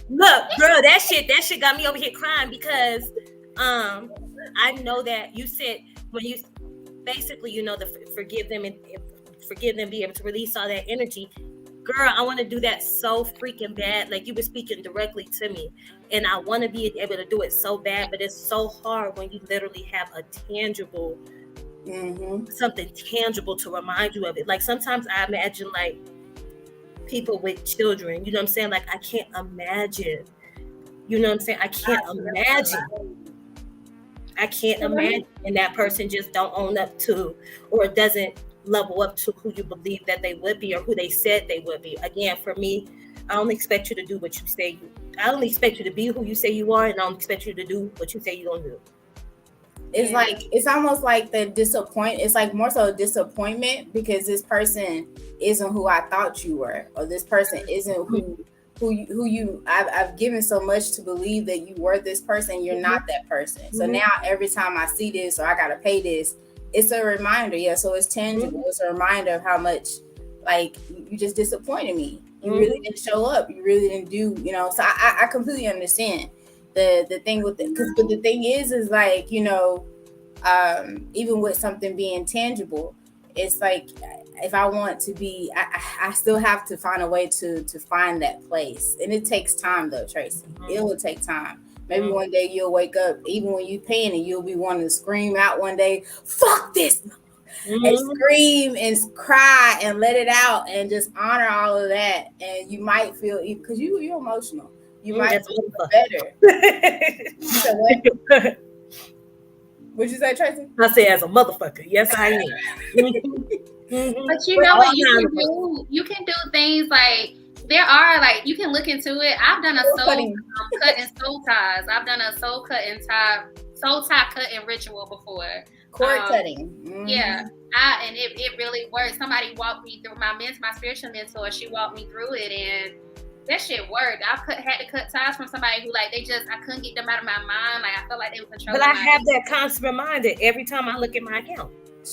that shit got me over here crying, because I know that you said when you basically, to forgive them and be able to release all that energy. Girl, I want to do that so freaking bad. Like, you were speaking directly to me, and I want to be able to do it so bad, but it's so hard when you literally have a tangible, something tangible to remind you of it. Like, sometimes I imagine like people with children, you know what I'm saying? Like, I can't imagine, I can't imagine, and that person just don't own up to, or doesn't level up to who you believe that they would be, or who they said they would be. Again, for me, I don't expect you to do what you say. I don't expect you to be who you say you are, and I don't expect you to do what you say you're gonna do. It's like, it's almost like it's like more so a disappointment, because this person isn't who I thought you were, or this person isn't who I've given so much to believe that you were this person. You're not that person. So now every time I see this, or I gotta pay this, it's a reminder. Yeah, so it's tangible. It's a reminder of how much, like, you just disappointed me. You really didn't show up. You really didn't do, So I completely understand the thing with it. But the thing is like, even with something being tangible, it's like, if I want to be, I still have to find a way to find that place. And it takes time though, Tracy. It will take time. Maybe one day you'll wake up, even when you're paying, and you'll be wanting to scream out one day, fuck this, and scream and cry and let it out and just honor all of that. And you might feel, because you're emotional, you might feel better. So what'd you say, Tracy? I say, as a motherfucker. Yes, I am. Mhm. But you With know all what you kinds can of people. do? You can do things like there are like you can look into it. I've done a Soul soul cutting. cut and soul ties. I've done a soul tie cutting ritual before. Cord cutting. Yeah, and it really worked. Somebody walked me through my spiritual mentor. She walked me through it, and that shit worked. Had to cut ties from somebody who like I couldn't get them out of my mind. Like I felt like they were controlling. But I have that constant reminder every time I look at my account.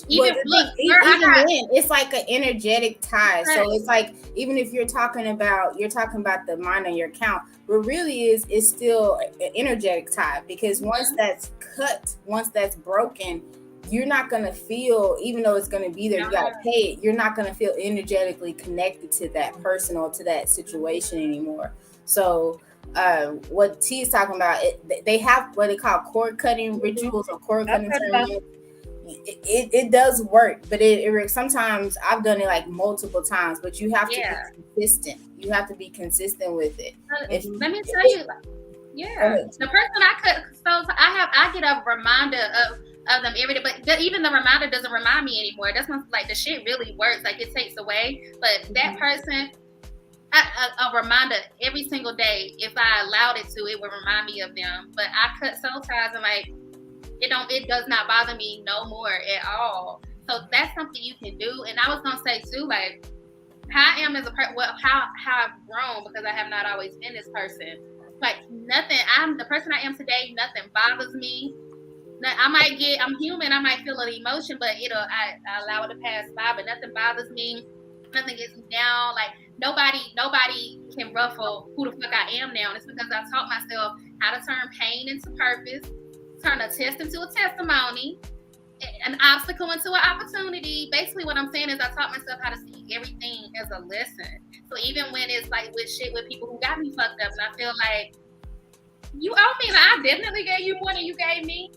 Even then, it's like an energetic tie. So it's like even if you're talking about the mind on your account, what really is still an energetic tie, because once that's cut, once that's broken, you're not gonna feel, even though it's gonna be there, you gotta pay it. You're not gonna feel energetically connected to that person or to that situation anymore. So what T is talking about, they have what they call cord cutting rituals or cord cutting ceremonies. It does work, but it sometimes I've done it like multiple times, but you have to be consistent. You have to be consistent with it. Let me tell you, the person I cut, so I get a reminder of them every day, but even the reminder doesn't remind me anymore. That's when like the shit really works, like it takes away. But that person, a reminder every single day, if I allowed it to, it would remind me of them. But I cut soul ties and like it does not bother me no more at all. So that's something you can do. And I was gonna say too, like how I am as a person, how I've grown, because I have not always been this person. Like nothing, I'm the person I am today, nothing bothers me. I'm human, I might feel an emotion, but I allow it to pass by, but nothing bothers me, nothing gets me down. Like nobody can ruffle who the fuck I am now. And it's because I taught myself how to turn pain into purpose, turn a test into a testimony, an obstacle into an opportunity. Basically what I'm saying is I taught myself how to see everything as a lesson. So even when it's like with people who got me fucked up, and I feel like you owe me, I definitely gave you more than you gave me.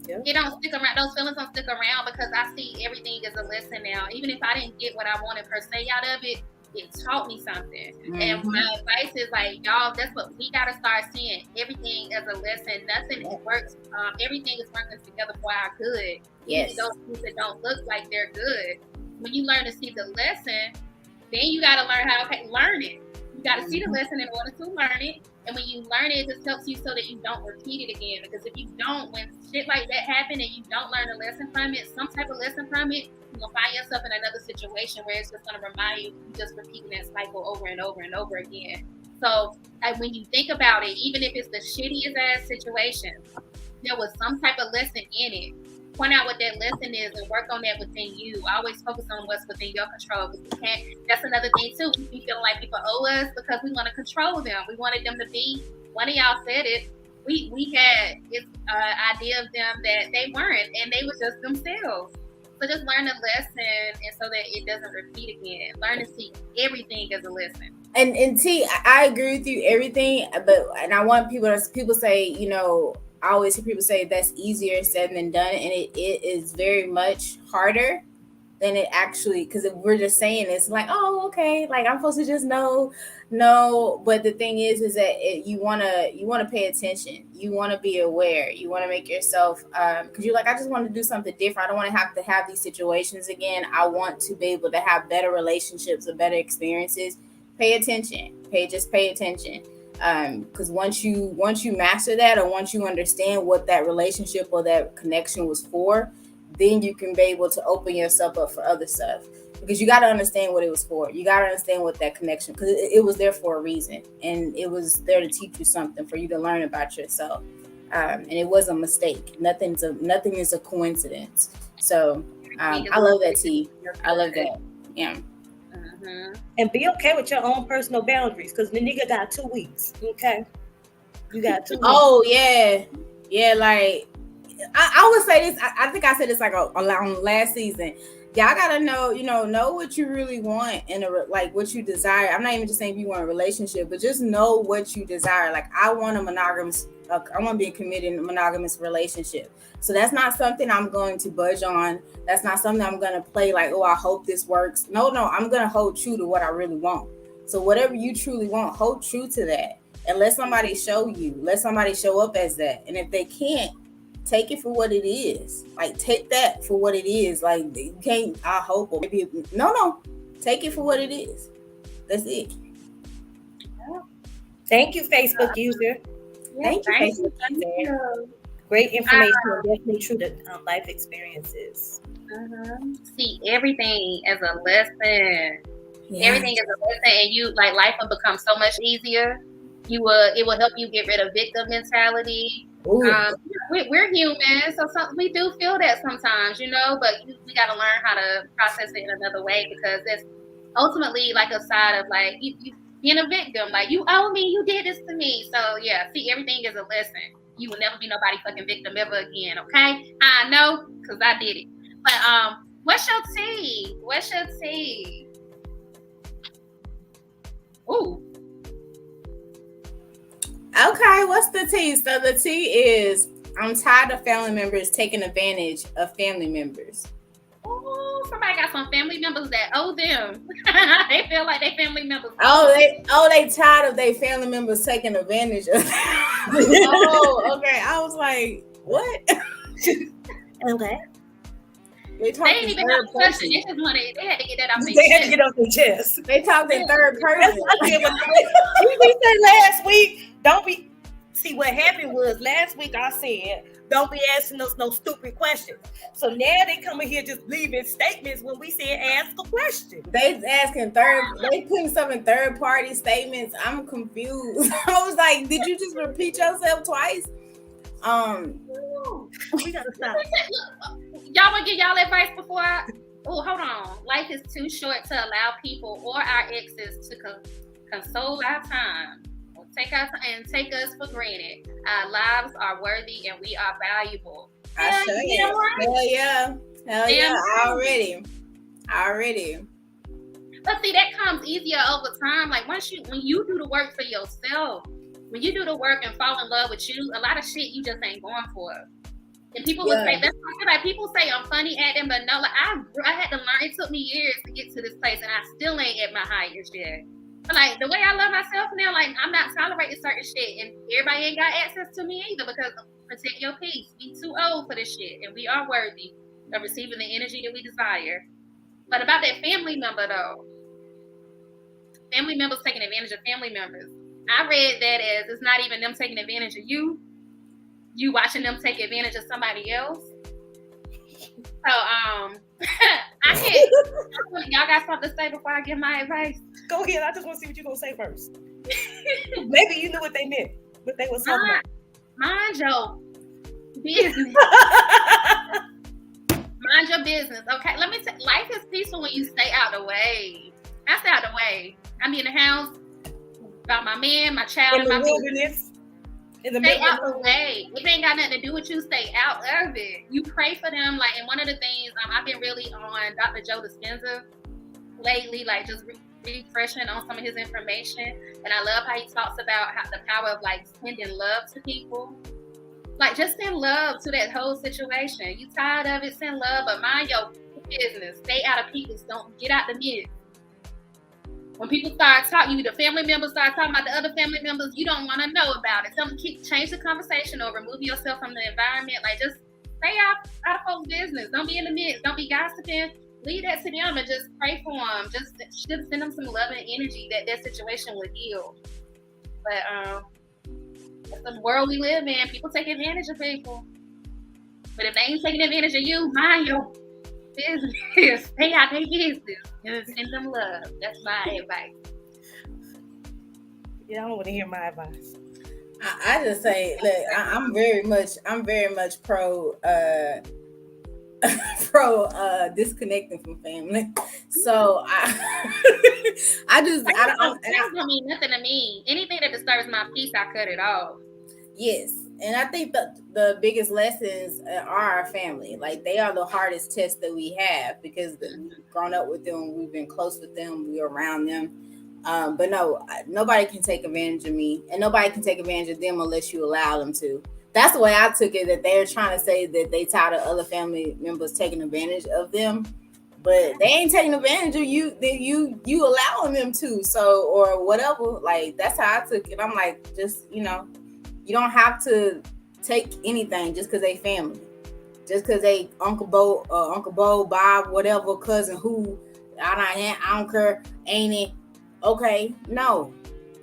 It don't stick around. Those feelings don't stick around because I see everything as a lesson now. Even if I didn't get what I wanted per se out of it, it taught me something. And my advice is like, y'all, that's what we gotta start seeing. Everything as a lesson. Nothing works. Everything is working together for our good. Yes. Even those things that don't look like they're good. When you learn to see the lesson, then you gotta learn how to learn it. You gotta see the lesson in order to learn it. And when you learn it, it just helps you so that you don't repeat it again. Because if you don't, when shit like that happen and you don't learn a lesson from it, some type of lesson from it, you're going to find yourself in another situation where it's just going to remind you just repeating that cycle over and over and over again. So when you think about it, even if it's the shittiest ass situation, there was some type of lesson in it. Point out what that lesson is and work on that within you. Always focus on what's within your control. That's another thing too. We feel like people owe us because we want to control them. We wanted them to be, one of y'all said it, we had this idea of them that they weren't, and they were just themselves. So just learn the lesson, and so that it doesn't repeat again. Learn to see everything as a lesson. And T, I agree with you everything, and I want people say, I always hear people say that's easier said than done, and it is very much harder than it actually, because if we're just saying it's like, oh, okay, like I'm supposed to just know. No, but the thing is that you want to pay attention. You want to be aware. You want to make yourself, because you're like, I just want to do something different. I don't want to have these situations again. I want to be able to have better relationships or better experiences. Pay attention. Just pay attention. Because once you master that, or once you understand what that relationship or that connection was for, then you can be able to open yourself up for other stuff. Because you got to understand what it was for. You got to understand what that connection, because it was there for a reason, and it was there to teach you something, for you to learn about yourself. And it was a mistake. Nothing is a coincidence. So I love that, T. I love that. Yeah. And be okay with your own personal boundaries, because the nigga got 2 weeks. Okay, you got 2 weeks. Oh yeah. Like I would say this. I think I said this like on last season. Y'all gotta know what you really want and like what you desire. I'm not even just saying if you want a relationship, but just know what you desire. Like I want a monogamous. I want to be in a committed monogamous relationship. So that's not something I'm going to budge on. That's not something I'm going to play like, oh, I hope this works. No, I'm going to hold true to what I really want. So whatever you truly want, hold true to that. And let somebody show you. Let somebody show up as that. And if they can't, take it for what it is. Like, take that for what it is. Like, you can't, I hope, or maybe, no, take it for what it is. That's it. Thank you, Facebook user. Thank you, Facebook user. Great information. Definitely true to life experiences. See everything as a lesson. Yeah. Everything is a lesson, and you like life will become so much easier. It will help you get rid of victim mentality. We're human, so we do feel that sometimes, you know. But we got to learn how to process it in another way, because it's ultimately like a side of like you being a victim. Like, you owe me, you did this to me. So yeah, see everything is a lesson. You will never be nobody fucking victim ever again. Okay, I know, because I did it. But what's your tea? What's your tea? Ooh. Okay, what's the tea? So the tea is, I'm tired of family members taking advantage of family members. Oh, somebody got some family members that owe them. They feel like they family members. They tired of their family members taking advantage of them. Oh, okay. I was like, what? Okay. They didn't even have a question. They just wanted. They had to get that off their chest. They had to get off their chest. They talked in third person. We said last week, don't be. See, what happened was last week I said, don't be asking us no stupid questions. So now they come in here just leaving statements when we said ask a question. They putting some in third party statements. I'm confused. I was like, did you just repeat yourself twice? We gotta stop. Y'all want to give y'all advice before hold on. Life is too short to allow people or our exes to console our time. Take us and take us for granted. Our lives are worthy and we are valuable. Hell yeah. Already. But see, that comes easier over time. Like when you do the work for yourself, when you do the work and fall in love with you, a lot of shit you just ain't going for. And people would say, that's like people say I'm funny at them, but no, like I had to learn. It took me years to get to this place, and I still ain't at my highest yet. Like, the way I love myself now, like, I'm not tolerating certain shit. And everybody ain't got access to me either, because protect your peace. We too old for this shit. And we are worthy of receiving the energy that we desire. But about that family member, though. Family members taking advantage of family members. I read that as it's not even them taking advantage of you. You watching them take advantage of somebody else. So, I can't. Y'all got something to say before I give my advice? Go ahead. I just want to see what you're going to say first. Maybe you knew what they meant, what they was talking about. Mind your business. Mind your business. Okay, let me tell you, life is peaceful when you stay out the way. I stay out the way. I be in the house about my man, my child, in and my wilderness. Stay out the way. If it ain't got nothing to do with you, stay out of it. You pray for them. Like, and one of the things I've been really on Dr. Joe Dispenza lately, like just refreshing on some of his information. And I love how he talks about how the power of like sending love to people. Like, just send love to that whole situation. You tired of it, send love, but mind your business. Stay out of people's. Don't get out the midst. When people start talking, the family members start talking about the other family members, you don't want to know about it. Change the conversation or remove yourself from the environment. Like, just stay out of folks' business. Don't be in the midst. Don't be gossiping. Leave that to them and just pray for them. Just send them some love and energy that situation would heal. But it's the world we live in. People take advantage of people. But if they ain't taking advantage of you, mind your business. Stay out their business. And send them love. That's my advice. Yeah, I don't want to hear my advice. I just say, look, I'm very much pro disconnecting from family. So I don't. That don't mean nothing to me. Anything that disturbs my peace, I cut it off. Yes, and I think the biggest lessons are our family. Like, they are the hardest test that we have, because we've grown up with them, we've been close with them, we're around them. But no, nobody can take advantage of me, and nobody can take advantage of them unless you allow them to. That's the way I took it, that they're trying to say that they tired of other family members taking advantage of them, but they ain't taking advantage of you. Then you allowing them to, so, or whatever. Like, that's how I took it. I'm like, just, you don't have to take anything just because they family. Just because they Uncle Bo, Bob, whatever, cousin, who, I don't care, ain't it? Okay, no,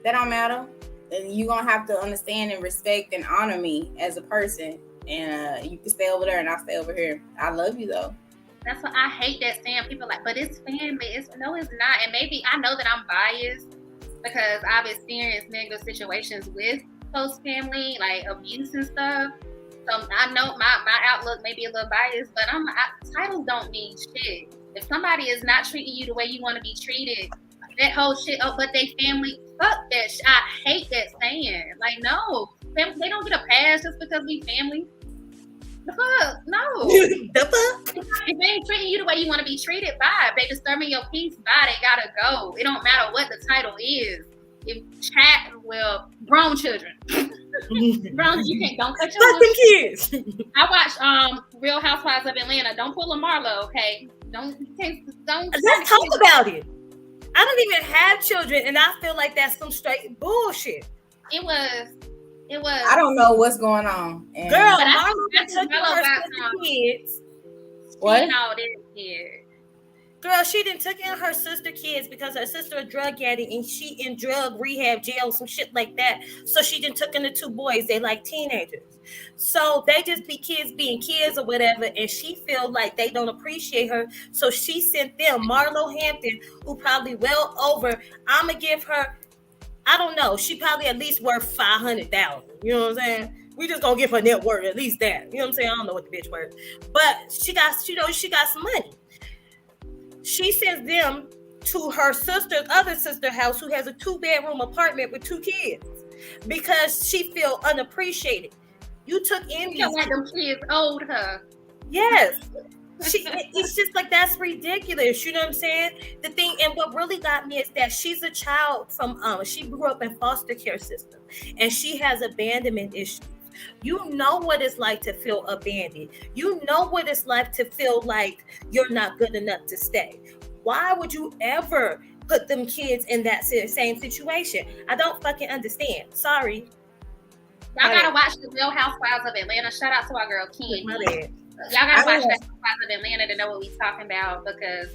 that don't matter. And you gonna have to understand and respect and honor me as a person. And you can stay over there and I'll stay over here. I love you though. That's what I hate that saying. People like, but it's family. No, it's not. And maybe I know that I'm biased because I've experienced negative situations with close family, like abuse and stuff. So I know my outlook may be a little biased, but titles don't mean shit. If somebody is not treating you the way you want to be treated, that whole shit, but they family, fuck that shit. I hate that saying. Like, no, they don't get a pass just because we family. The fuck? No. The fuck? If they ain't treating you the way you want to be treated, bye. If they disturbing your peace, bye. They gotta go. It don't matter what the title is. If grown children. Grown, don't cut your fucking kids. I watched Real Housewives of Atlanta. Don't pull a Marlo, okay? Don't. Let's talk about it. I don't even have children, and I feel like that's some straight bullshit. It was. I don't know what's going on. And girl, Marlo took her sister's kids. What? No, this kid. Girl, she didn't took in her sister kids because her sister a drug addict and she in drug rehab jail, some shit like that. So she didn't took in the two boys. They like teenagers. So they just be kids being kids or whatever. And she feel like they don't appreciate her. So she sent them, Marlo Hampton, who probably well over, I'm going to give her, I don't know, she probably at least worth $500,000. You know what I'm saying? We just going to give her net worth, at least that. You know what I'm saying? I don't know what the bitch worth. But she got some money. She sends them to her other sister house who has a 2-bedroom apartment with 2 kids because she feel unappreciated. You took in these like them kids owed her. Yes. It's just like, that's ridiculous. You know what I'm saying? The thing, and what really got me is that she's a child from, she grew up in foster care system and she has abandonment issues. You know what it's like to feel abandoned. You know what it's like to feel like you're not good enough to stay. Why would you ever put them kids in that same situation? I don't fucking understand. Sorry. Y'all gotta watch the Real Housewives of Atlanta. Shout out to our girl Ken. Y'all gotta watch the Housewives of Atlanta to know what we talking about because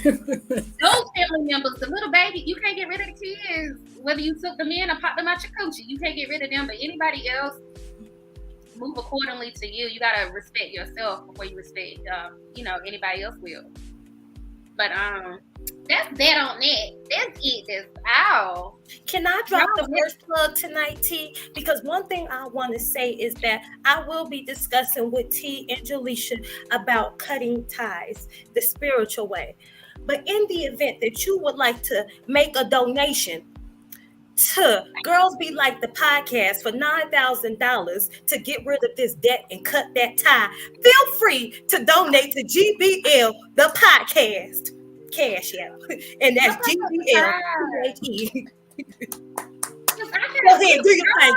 those family members, the little baby, you can't get rid of the kids. Whether you took them in or popped them out your coochie, you can't get rid of them. But anybody else, move accordingly to you. You gotta respect yourself before you respect, anybody else will. But that's that on that. That's it. That's all. Can I drop the first plug tonight, T? Because one thing I want to say is that I will be discussing with T and Jaleisha about cutting ties the spiritual way. But in the event that you would like to make a donation to Girls Be Like the podcast for $9,000 to get rid of this debt and cut that tie, feel free to donate to GBL the podcast. Cash out. And that's GBL. Go ahead, do your thing.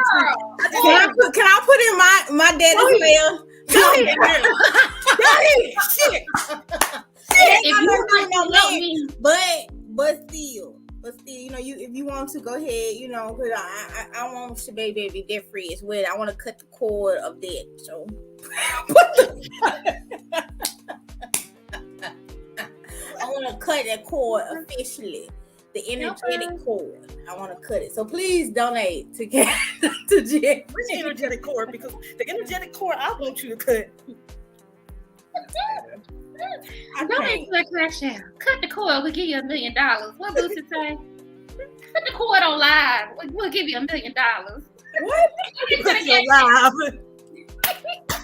Can I put in my debt as well? Go ahead, girl. Go ahead. Shit. If you want to help me, but still, if you want to, go ahead, because I want Shabay baby debt free as well. I want to cut the cord of debt. So I want to cut that cord officially. The energetic cord. I want to cut it. So please donate to Jeff. Where's the energetic cord? Because the energetic cord I want you to cut. Donate to the Crash Out. Cut the cord. We'll give you $1 million. What Lucy say? Put the cord on live. We'll give you $1 million. What? Put it on live.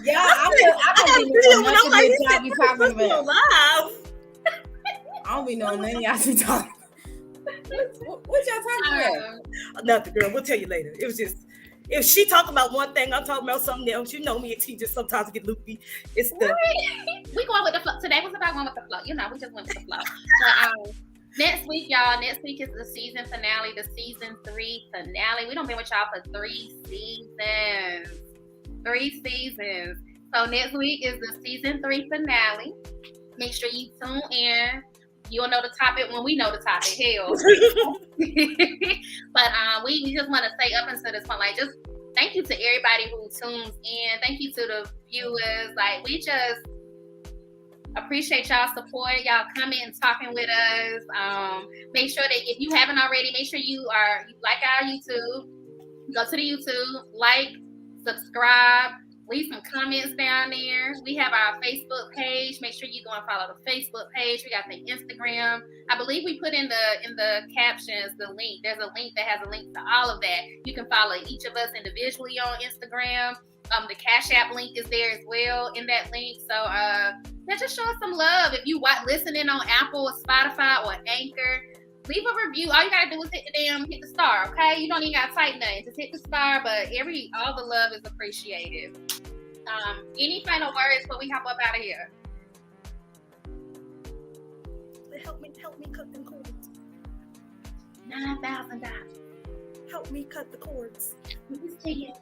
Yeah, I don't like y'all be talking about live. I don't be knowing none of y'all be talking. What y'all talking about? Nothing, girl. We'll tell you later. It was just, if she talking about one thing, I'm talking about something else. You know me and T just sometimes get loopy. It's the we going with the flow. Today was about going with the flow. We just went with the flow. But, next week, y'all. Next week is the season finale, the season 3 finale. We don't been with y'all for 3 seasons. 3 seasons. So next week is the season 3 finale. Make sure you tune in. You'll know the topic when we know the topic. Hell. But we just want to say up until this point, like, just thank you to everybody who tunes in. Thank you to the viewers. Like, we just appreciate y'all support, y'all coming and talking with us. Make sure that if you haven't already, make sure you like our YouTube. Go to the YouTube, like, subscribe, leave some comments down there. We have our Facebook page. Make sure you go and follow the Facebook page. We got the Instagram. I believe we put in the captions the link. There's a link that has a link to all of that. You can follow each of us individually on Instagram. The Cash App link is there as well in that link. So just show us some love. If you listening on Apple or Spotify or Anchor, leave a review. All you gotta do is hit the star, okay? You don't even gotta type nothing. Just hit the star, but all the love is appreciated. Any final words before we hop up out of here? Help me cut them cords. $9,000. Help me cut the cords. Let me see it.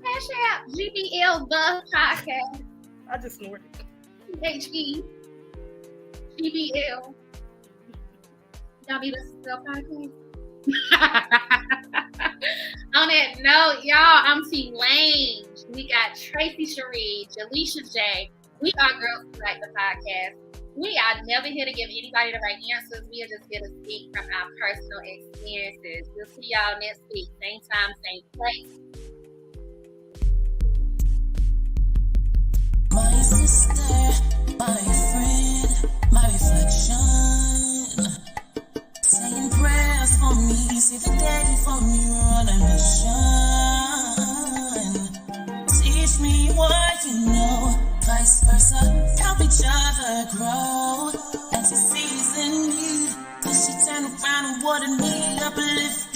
Cash App, GBL the podcast. I just snorted. HE, GBL. Y'all need us to sell podcast? On that note, y'all, I'm T. Lane. We got Tracy Cherie, Jaleisha J. We are Girls Who Like the Podcast. We are never here to give anybody the right answers. We are just here to speak from our personal experiences. We'll see y'all next week. Same time, same place. My sister, my friend, my reflection. Saying prayers for me, see the daddy for me, we're on a mission. Teach me what you know, vice versa, help each other grow. As he sees in need, does she turn around and water me, uplift